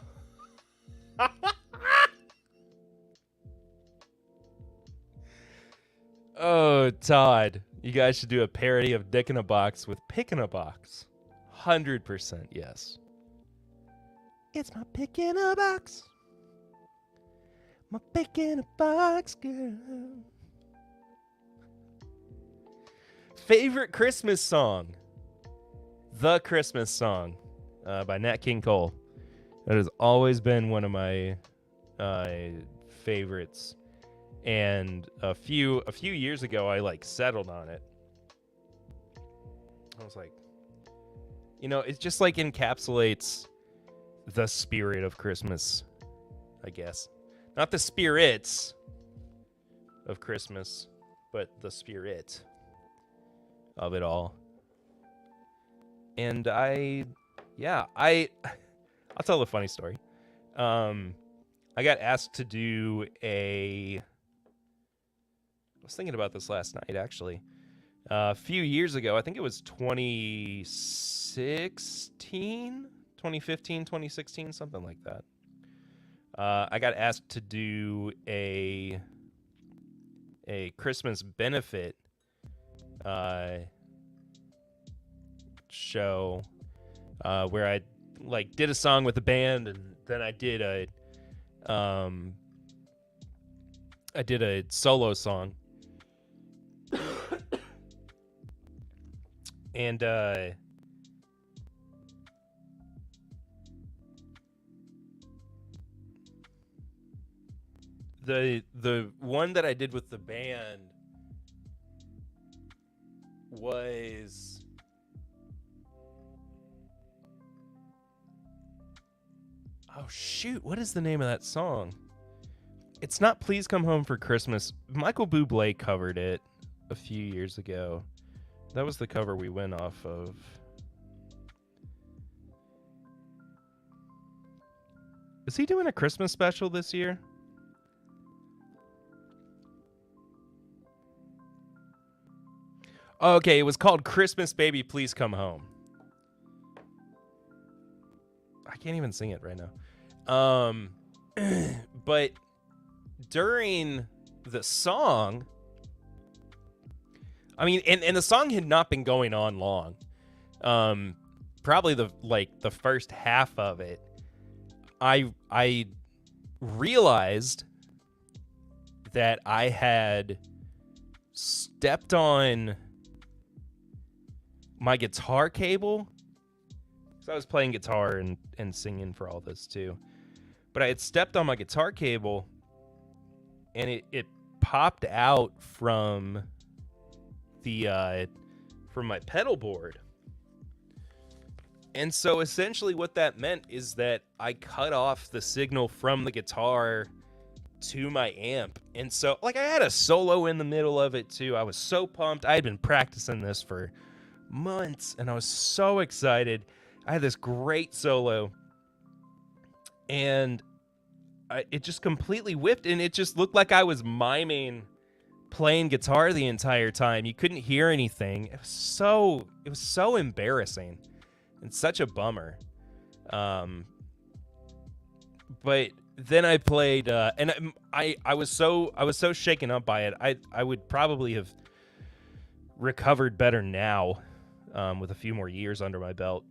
Oh, Todd. You guys should do a parody of Dick in a Box with Pick in a Box. 100% yes. It's my pick in a box. My pick in a box, girl. Favorite Christmas song? The Christmas Song by Nat King Cole. That has always been one of my favorites. And a few years ago, I settled on it. I was like, it just encapsulates the spirit of Christmas, I guess. Not the spirits of Christmas, but the spirit of it all. And I'll tell a funny story. I got asked to do I was thinking about this last night, actually. A few years ago, I think it was 2015, 2016, something like that. I got asked to do a Christmas benefit show where I did a song with the band, and then I did a solo song. And the one that I did with the band was oh shoot, what is the name of that song? It's not Please Come Home for Christmas. Michael Bublé covered it a few years ago. That was the cover we went off of. Is he doing a Christmas special this year? Okay, it was called Christmas Baby Please Come Home. I can't even sing it right now. But during the song, I mean, and the song had not been going on long. Probably the first half of it, I realized that I had stepped on my guitar cable. So I was playing guitar and singing for all this too. But I had stepped on my guitar cable and it popped out from from my pedal board. And so essentially what that meant is that I cut off the signal from the guitar to my amp. And so like I had a solo in the middle of it too. I was so pumped. I had been practicing this for months and I was so excited. I had this great solo and it just completely whipped and it just looked like I was miming playing guitar the entire time. You couldn't hear anything. It was so embarrassing and such a bummer. But then I played and I was so shaken up by it. I would probably have recovered better now with a few more years under my belt.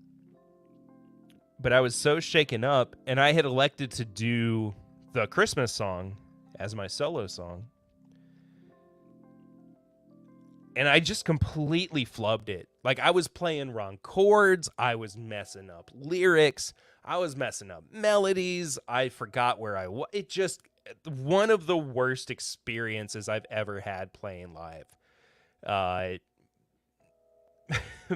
But I was so shaken up, and I had elected to do the Christmas song as my solo song. And I just completely flubbed it. Like, I was playing wrong chords. I was messing up lyrics. I was messing up melodies. I forgot where I was. It just, one of the worst experiences I've ever had playing live.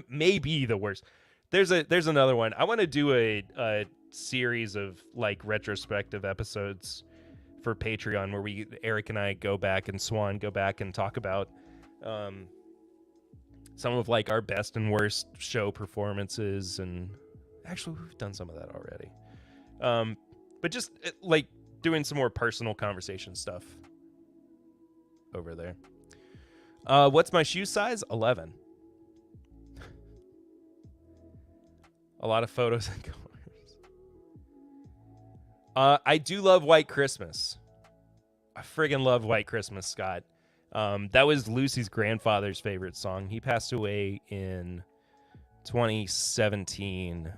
Maybe the worst. There's another one. I want to do a series of like retrospective episodes for Patreon where Eric and I go back and Swan go back and talk about some of like our best and worst show performances, and actually we've done some of that already. But just like doing some more personal conversation stuff over there. What's my shoe size? 11. A lot of photos and colors. I do love White Christmas. I friggin' love White Christmas, Scott. That was Lucy's grandfather's favorite song. He passed away in 2017.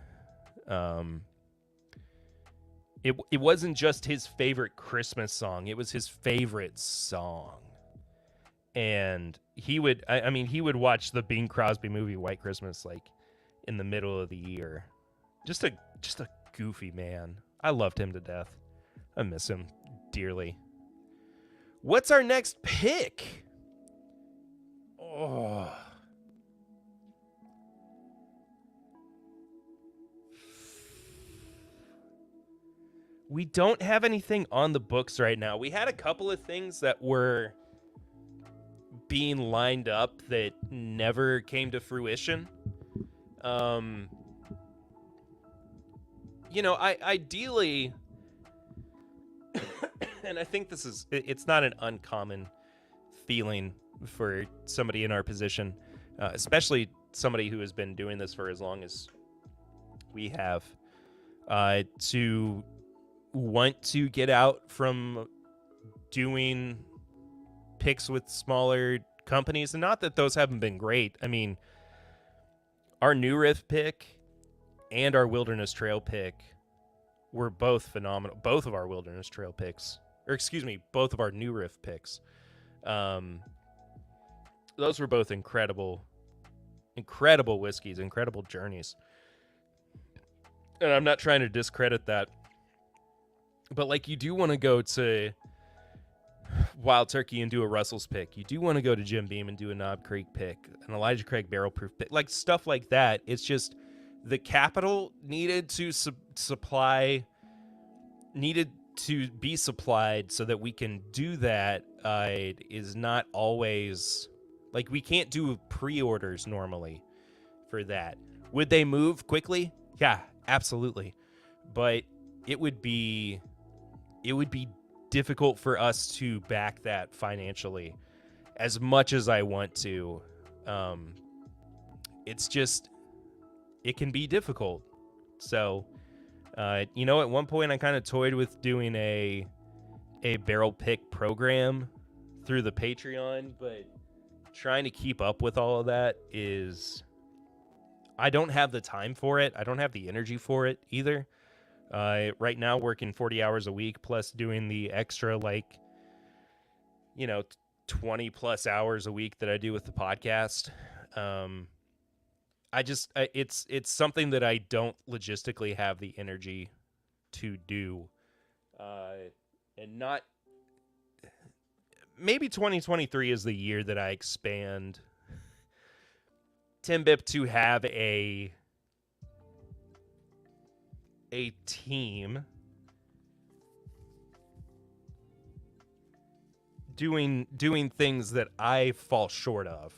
It wasn't just his favorite Christmas song. It was his favorite song. And he would watch the Bing Crosby movie White Christmas like in the middle of the year. Just a goofy man. I loved him to death. I miss him dearly. What's our next pick? Oh. We don't have anything on the books right now. We had a couple of things that were being lined up that never came to fruition. Ideally, and I think it's not an uncommon feeling for somebody in our position, especially somebody who has been doing this for as long as we have, to want to get out from doing picks with smaller companies. And not that those haven't been great. I mean, our New Riff pick and our Wilderness Trail pick were both phenomenal. Both of our Wilderness Trail picks, both of our New Riff picks. Those were both incredible whiskeys, incredible journeys. And I'm not trying to discredit that. But like, you do want to go to Wild Turkey and do a Russell's pick. You do want to go to Jim Beam and do a Knob Creek pick, an Elijah Craig barrel proof pick, like stuff like that. It's just the capital needed to be supplied so that we can do that is not always, like, we can't do pre-orders normally for that. Would they move quickly? Yeah, absolutely. But it would be difficult for us to back that financially as much as I want to. It can be difficult. So, at one point I kind of toyed with doing a a barrel pick program through the Patreon, but trying to keep up with all of that is, I don't have the time for it. I don't have the energy for it either. Right now, working 40 hours a week plus doing the extra, 20 plus hours a week that I do with the podcast. It's something that I don't logistically have the energy to do. And not, maybe 2023 is the year that I expand TIMBP to have a team doing things that I fall short of,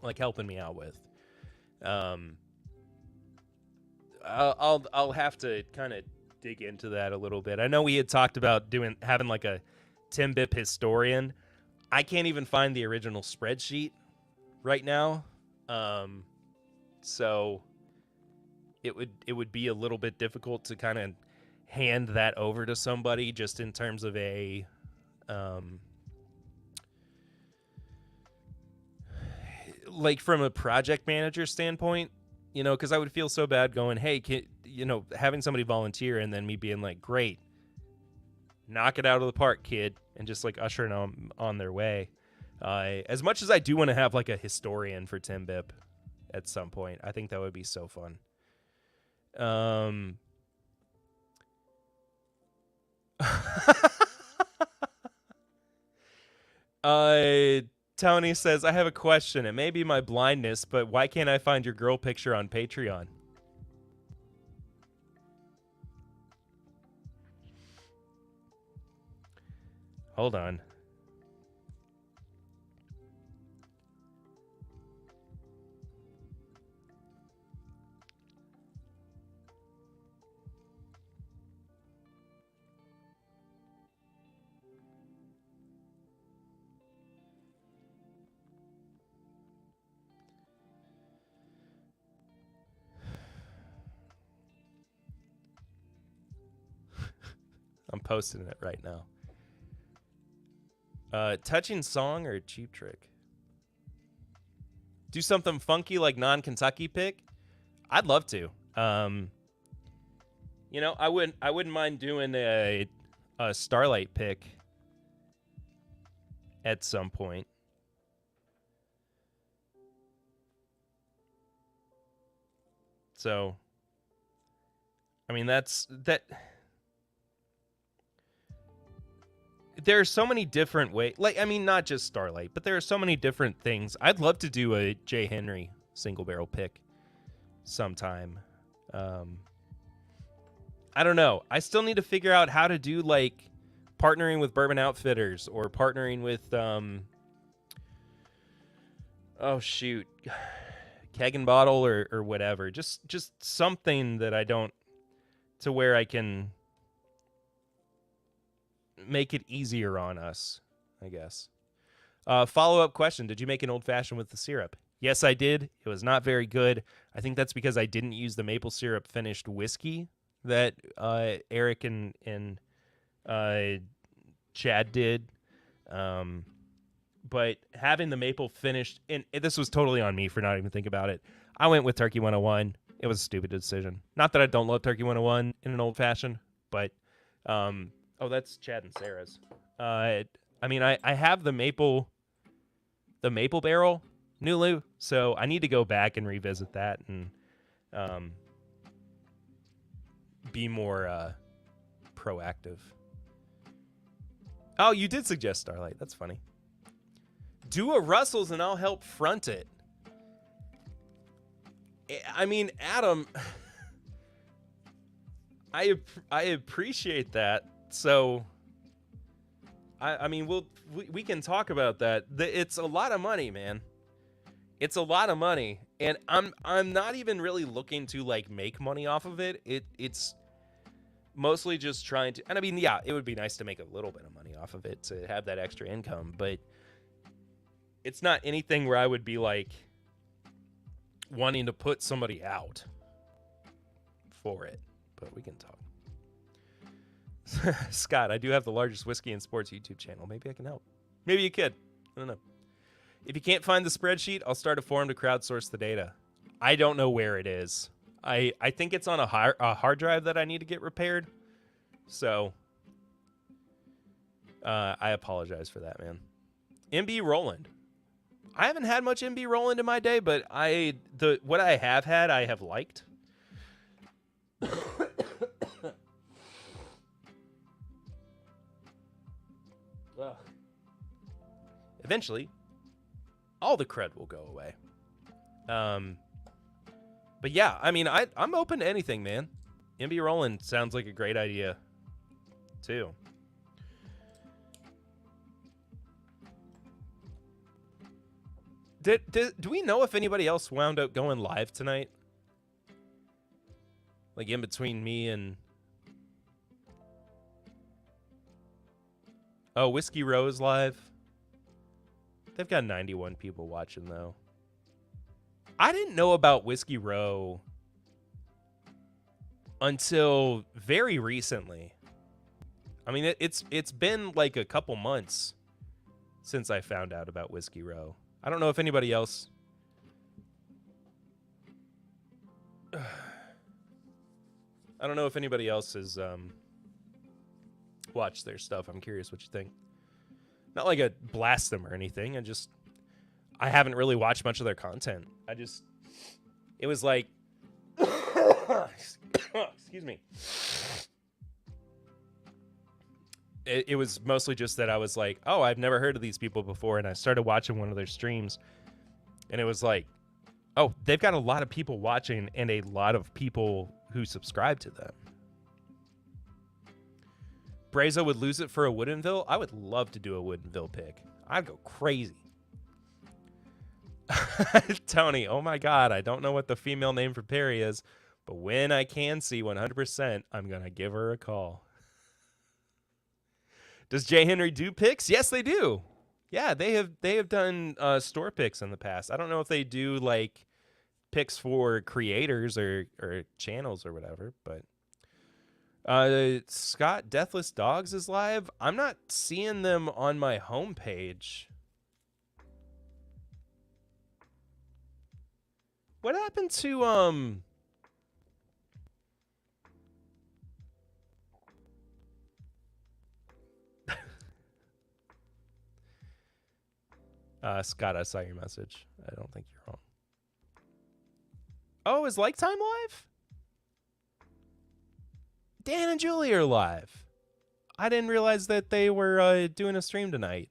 like helping me out with. I'll have to kind of dig into that a little bit. I know we had talked about having like a TIMBP historian. I can't even find the original spreadsheet right now. So it would be a little bit difficult to kind of hand that over to somebody, just in terms of a like from a project manager standpoint, because I would feel so bad going, hey, having somebody volunteer and then me being like, great, knock it out of the park, kid, and just like ushering them on their way. As much as I do want to have like a historian for TIMBP at some point, I think that would be so fun. Tony says, I have a question. It may be my blindness, but why can't I find your girl picture on Patreon? Hold on. I'm posting it right now. Touching song or Cheap Trick? Do something funky like non-Kentucky pick? I'd love to. I wouldn't mind doing a Starlight pick at some point. So, I mean, that. There are so many different ways. Not just Starlight, but there are so many different things. I'd love to do a J. Henry single barrel pick sometime. I don't know. I still need to figure out how to do partnering with Bourbon Outfitters or partnering with Keg and Bottle or whatever. Just something that I don't, to where I can make it easier on us, I guess. Follow-up question. Did you make an old-fashioned with the syrup? Yes, I did. It was not very good. I think that's because I didn't use the maple syrup finished whiskey that Eric and Chad did. But having the maple finished, and this was totally on me for not even thinking about it. I went with Turkey 101. It was a stupid decision. Not that I don't love Turkey 101 in an old-fashioned, but... oh, that's Chad and Sarah's. I have the maple barrel NULU, so I need to go back and revisit that and be more proactive. Oh, you did suggest Starlight. That's funny. Do a Russell's and I'll help front it. I mean, Adam, I appreciate that. So, we can talk about that. It's a lot of money, man. It's a lot of money, and I'm not even really looking to make money off of it. It's mostly just trying to, and it would be nice to make a little bit of money off of it to have that extra income, but it's not anything where I would be wanting to put somebody out for it. But we can talk. Scott, I do have the largest whiskey and sports YouTube channel. Maybe I can help. Maybe you could. I don't know. If you can't find the spreadsheet, I'll start a forum to crowdsource the data. I don't know where it is. I think it's on a hard drive that I need to get repaired. So I apologize for that, man. MB Roland. I haven't had much MB Roland in my day, but what I have had, I have liked. Eventually, all the crud will go away. But yeah, I mean, I'm open to anything, man. MB Roland sounds like a great idea, too. Do we know if anybody else wound up going live tonight? Like in between me and... Oh, Whiskey Rose live. They've got 91 people watching, though. I didn't know about Whiskey Row until very recently. I mean, it's been like a couple months since I found out about Whiskey Row. I don't know if anybody else... I don't know if anybody else has watched their stuff. I'm curious what you think. Not like a blast them or anything. I haven't really watched much of their content. It was like, excuse me. It was mostly just that I was like, oh, I've never heard of these people before. And I started watching one of their streams. And it was like, oh, they've got a lot of people watching and a lot of people who subscribe to them. Brazo would lose it for a Woodinville. I would love to do a Woodinville pick. I'd go crazy. Tony, oh my God, I don't know what the female name for Perry is, but when I can see 100%, I'm going to give her a call. Does J. Henry do picks? Yes, they do. Yeah, they have done store picks in the past. I don't know if they do like picks for creators or channels or whatever, but Scott Deathless Dogs is live. I'm not seeing them on my homepage. What happened to Scott, I saw your message. I don't think you're wrong. Oh, is Lifetime live? Dan and Julie are live. I didn't realize that they were doing a stream tonight.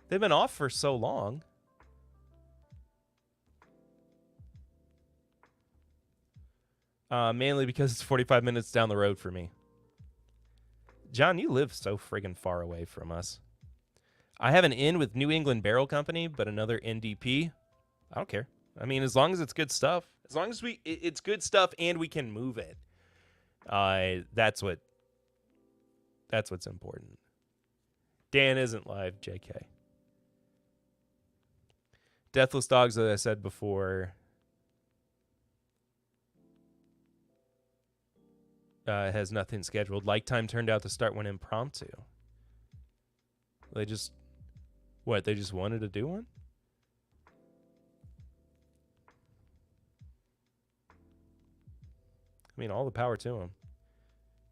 They've been off for so long. Mainly because it's 45 minutes down the road for me. John, you live so friggin' far away from us. I have an in with New England Barrel Company, but another NDP. I don't care. I mean, as long as it's good stuff. As long as it's good stuff and we can move it. That's what's important. Dan isn't live, JK. Deathless Dogs, as I said before, has nothing scheduled. Lifetime turned out to start one impromptu. They just wanted to do one? I mean, all the power to them.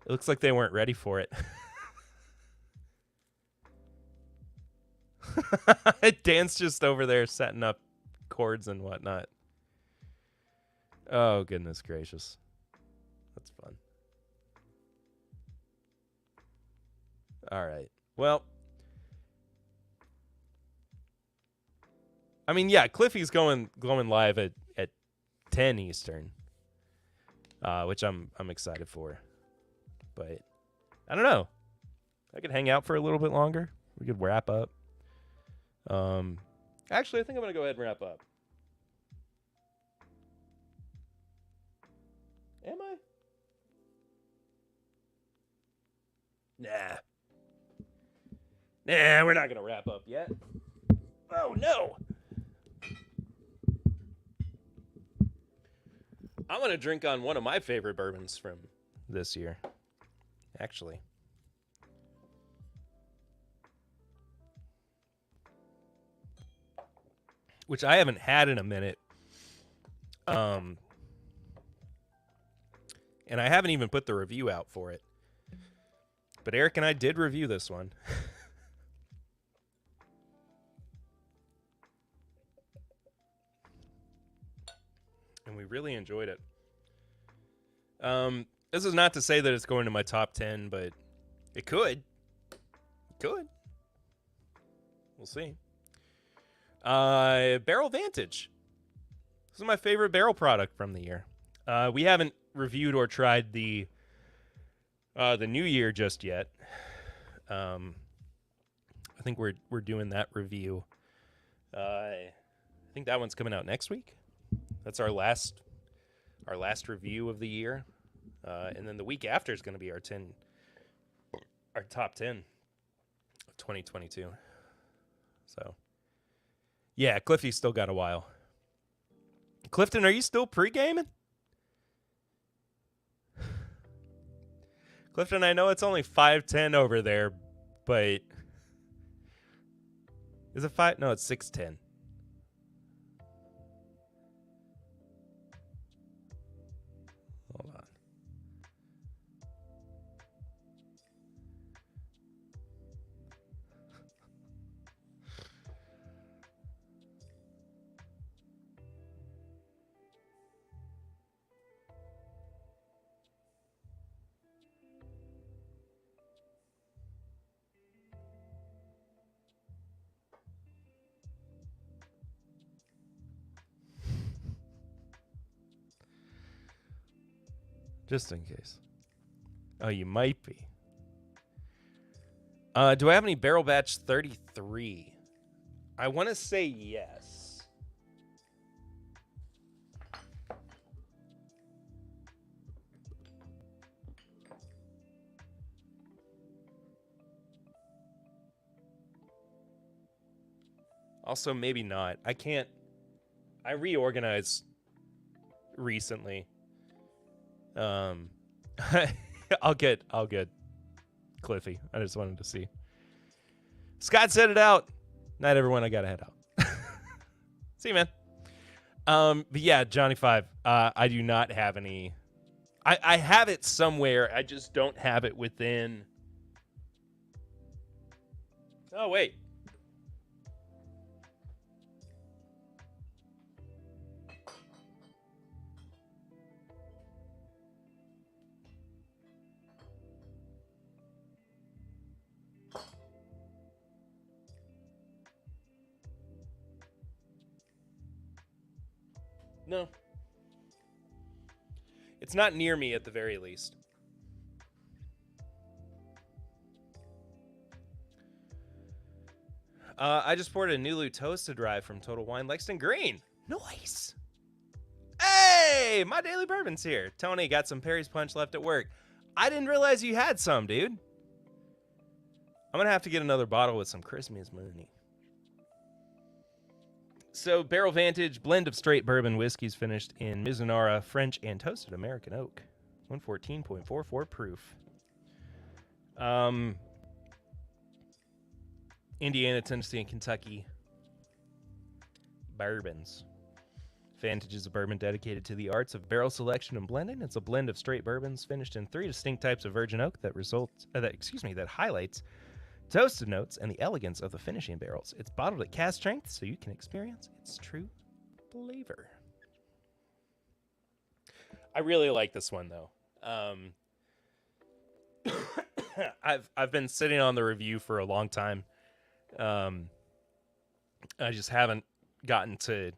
It looks like they weren't ready for it. Dan's just over there setting up chords and whatnot. Oh, goodness gracious. That's fun. All right. Well, I mean, yeah, Cliffy's going live at 10 Eastern, which I'm excited for. But I don't know. I could hang out for a little bit longer. We could wrap up. Actually, I think I'm going to go ahead and wrap up. Am I? Nah, we're not going to wrap up yet. Oh, no. I'm going to drink on one of my favorite bourbons from this year. Actually, which I haven't had in a minute. And I haven't even put the review out for it. But Eric and I did review this one. And we really enjoyed it. This is not to say that it's going to my top 10, but it could. It could. We'll see. Barrel Vantage. This is my favorite barrel product from the year. We haven't reviewed or tried the New Year just yet. I think we're doing that review. I think that one's coming out next week. That's our last review of the year, and then the week after is going to be our top 10 of 2022. So, yeah, Cliffy's still got a while. Clifton, are you still pre-gaming? Clifton, I know it's only 5:10 over there, but is it 5? No, it's 6:10. Hold on. Just in case. Oh, you might be. Do I have any Barrel Batch 33? I want to say yes. Also, maybe not. I can't. I reorganized recently. I'll get Cliffy. I just wanted to see. Scott said it out. Not everyone. I gotta head out. See you, man. But yeah, Johnny 5. I do not have any. I have it somewhere. I just don't have it within. Oh wait. No. It's not near me at the very least. I just poured a NULU Toasted Rye from Total Wine Lexington Green. Nice. Hey, my daily bourbon's here. Tony, got some Perry's Punch left at work. I didn't realize you had some, dude. I'm going to have to get another bottle with some Christmas money. So, Barrel Vantage, blend of straight bourbon whiskeys finished in Mizunara, French, and toasted American oak. 114.44 proof. Indiana, Tennessee, and Kentucky bourbons. Vantage is a bourbon dedicated to the arts of barrel selection and blending. It's a blend of straight bourbons finished in 3 distinct types of virgin oak that highlights toasted notes and the elegance of the finishing barrels. It's bottled at cask strength so you can experience its true flavor. I really like this one though. I've been sitting on the review for a long time. I just haven't gotten to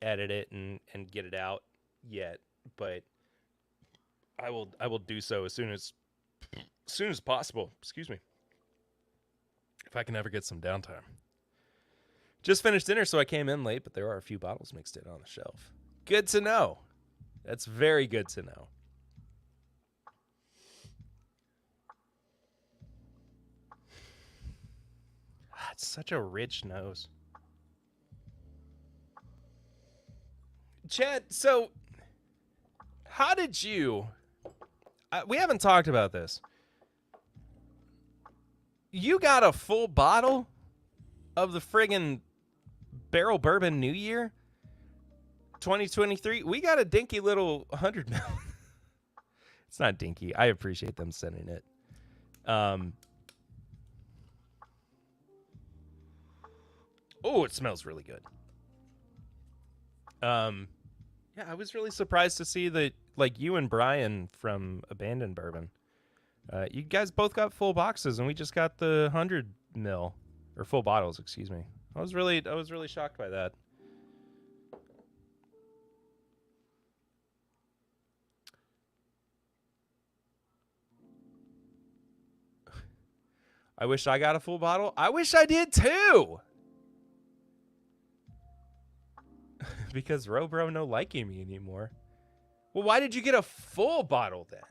edit it and get it out yet, but I will do so as soon as possible. Excuse me. If I can ever get some downtime. Just finished dinner, so I came in late, but there are a few bottles mixed in on the shelf. Good to know. That's very good to know. It's such a rich nose. Chad, so how did you... we haven't talked about this. You got a full bottle of the friggin' barrel bourbon New Year 2023. We got a dinky little 100 mil. It's not dinky. I appreciate them sending it. Oh, it smells really good. Yeah, I was really surprised to see that, like, you and Brian from Abandoned Bourbon, you guys both got full boxes, and we just got the 100 mil, or full bottles, excuse me. I was really shocked by that. I wish I got a full bottle. I wish I did too. Because Robro no liking me anymore. Well, why did you get a full bottle then?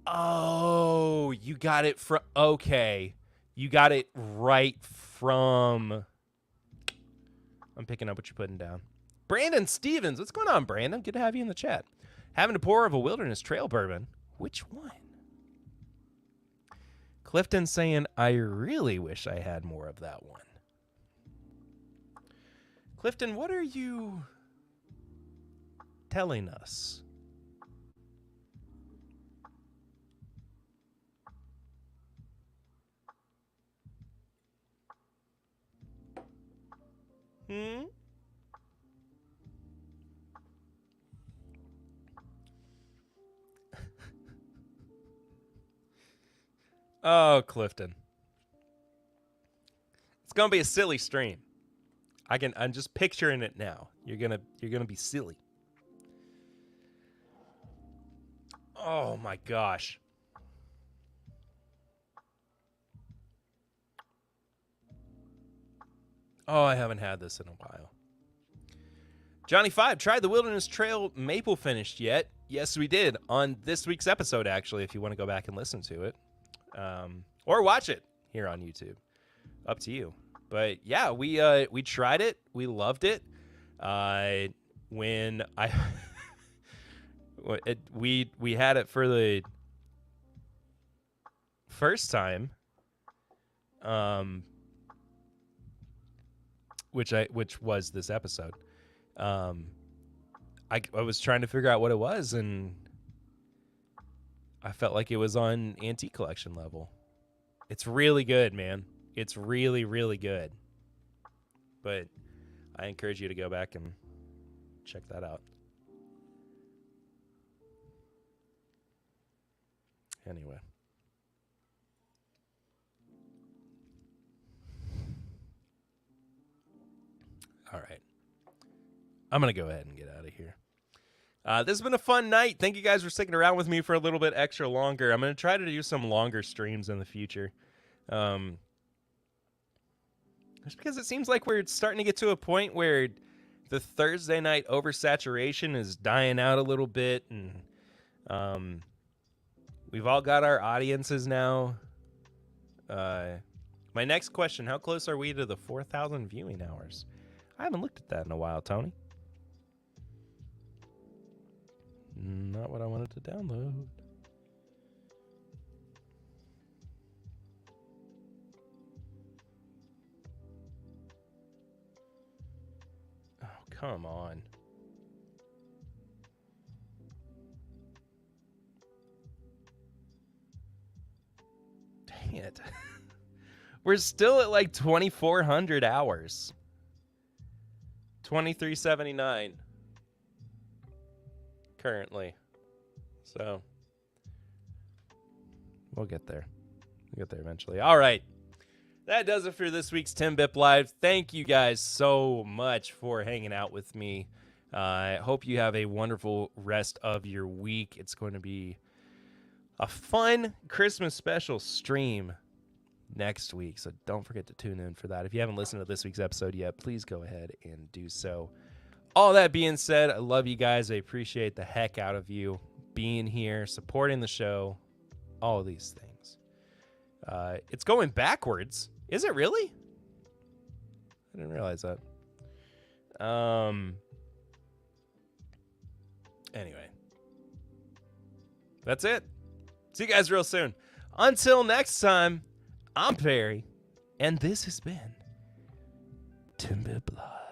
Oh, you got it from... Okay. You got it right from... I'm picking up what you're putting down. Brandon Stevens. What's going on, Brandon? Good to have you in the chat. Having a pour of a Wilderness Trail bourbon. Which one? Clifton saying, I really wish I had more of that one. Clifton, what are you telling us? Oh, Clifton. It's gonna be a silly stream. I'm just picturing it now. You're gonna be silly. Oh my gosh. Oh, I haven't had this in a while. Johnny 5, tried the Wilderness Trail maple finished yet? Yes, we did on this week's episode, actually, if you want to go back and listen to it. Or watch it here on YouTube. Up to you. But yeah, we tried it. We loved it. When I we had it for the first time, which was this episode. I was trying to figure out what it was, and I felt like it was on antique collection level. It's really good, man. It's really, really good. But I encourage you to go back and check that out. Anyway. All right. I'm going to go ahead and get out of here. This has been a fun night. Thank you guys for sticking around with me for a little bit extra longer. I'm going to try to do some longer streams in the future. Just because it seems like we're starting to get to a point where the Thursday night oversaturation is dying out a little bit. And we've all got our audiences now. My next question, how close are we to the 4,000 viewing hours? I haven't looked at that in a while, Tony. Not what I wanted to download. Oh, come on. Dang it. We're still at like 2,400 hours. 2,379. Currently. So we'll get there. We'll get there eventually. All right. That does it for this week's TIMBP Live. Thank you guys so much for hanging out with me. I hope you have a wonderful rest of your week. It's going to be a fun Christmas special stream next week, so don't forget to tune in for that. If you haven't listened to this week's episode yet, please go ahead and do so. All that being said, I love you guys. I appreciate the heck out of you being here, supporting the show, all of these things. It's going backwards. Is it really? I didn't realize that. Anyway. That's it. See you guys real soon. Until next time, I'm Perry, and this has been TIMBP Live.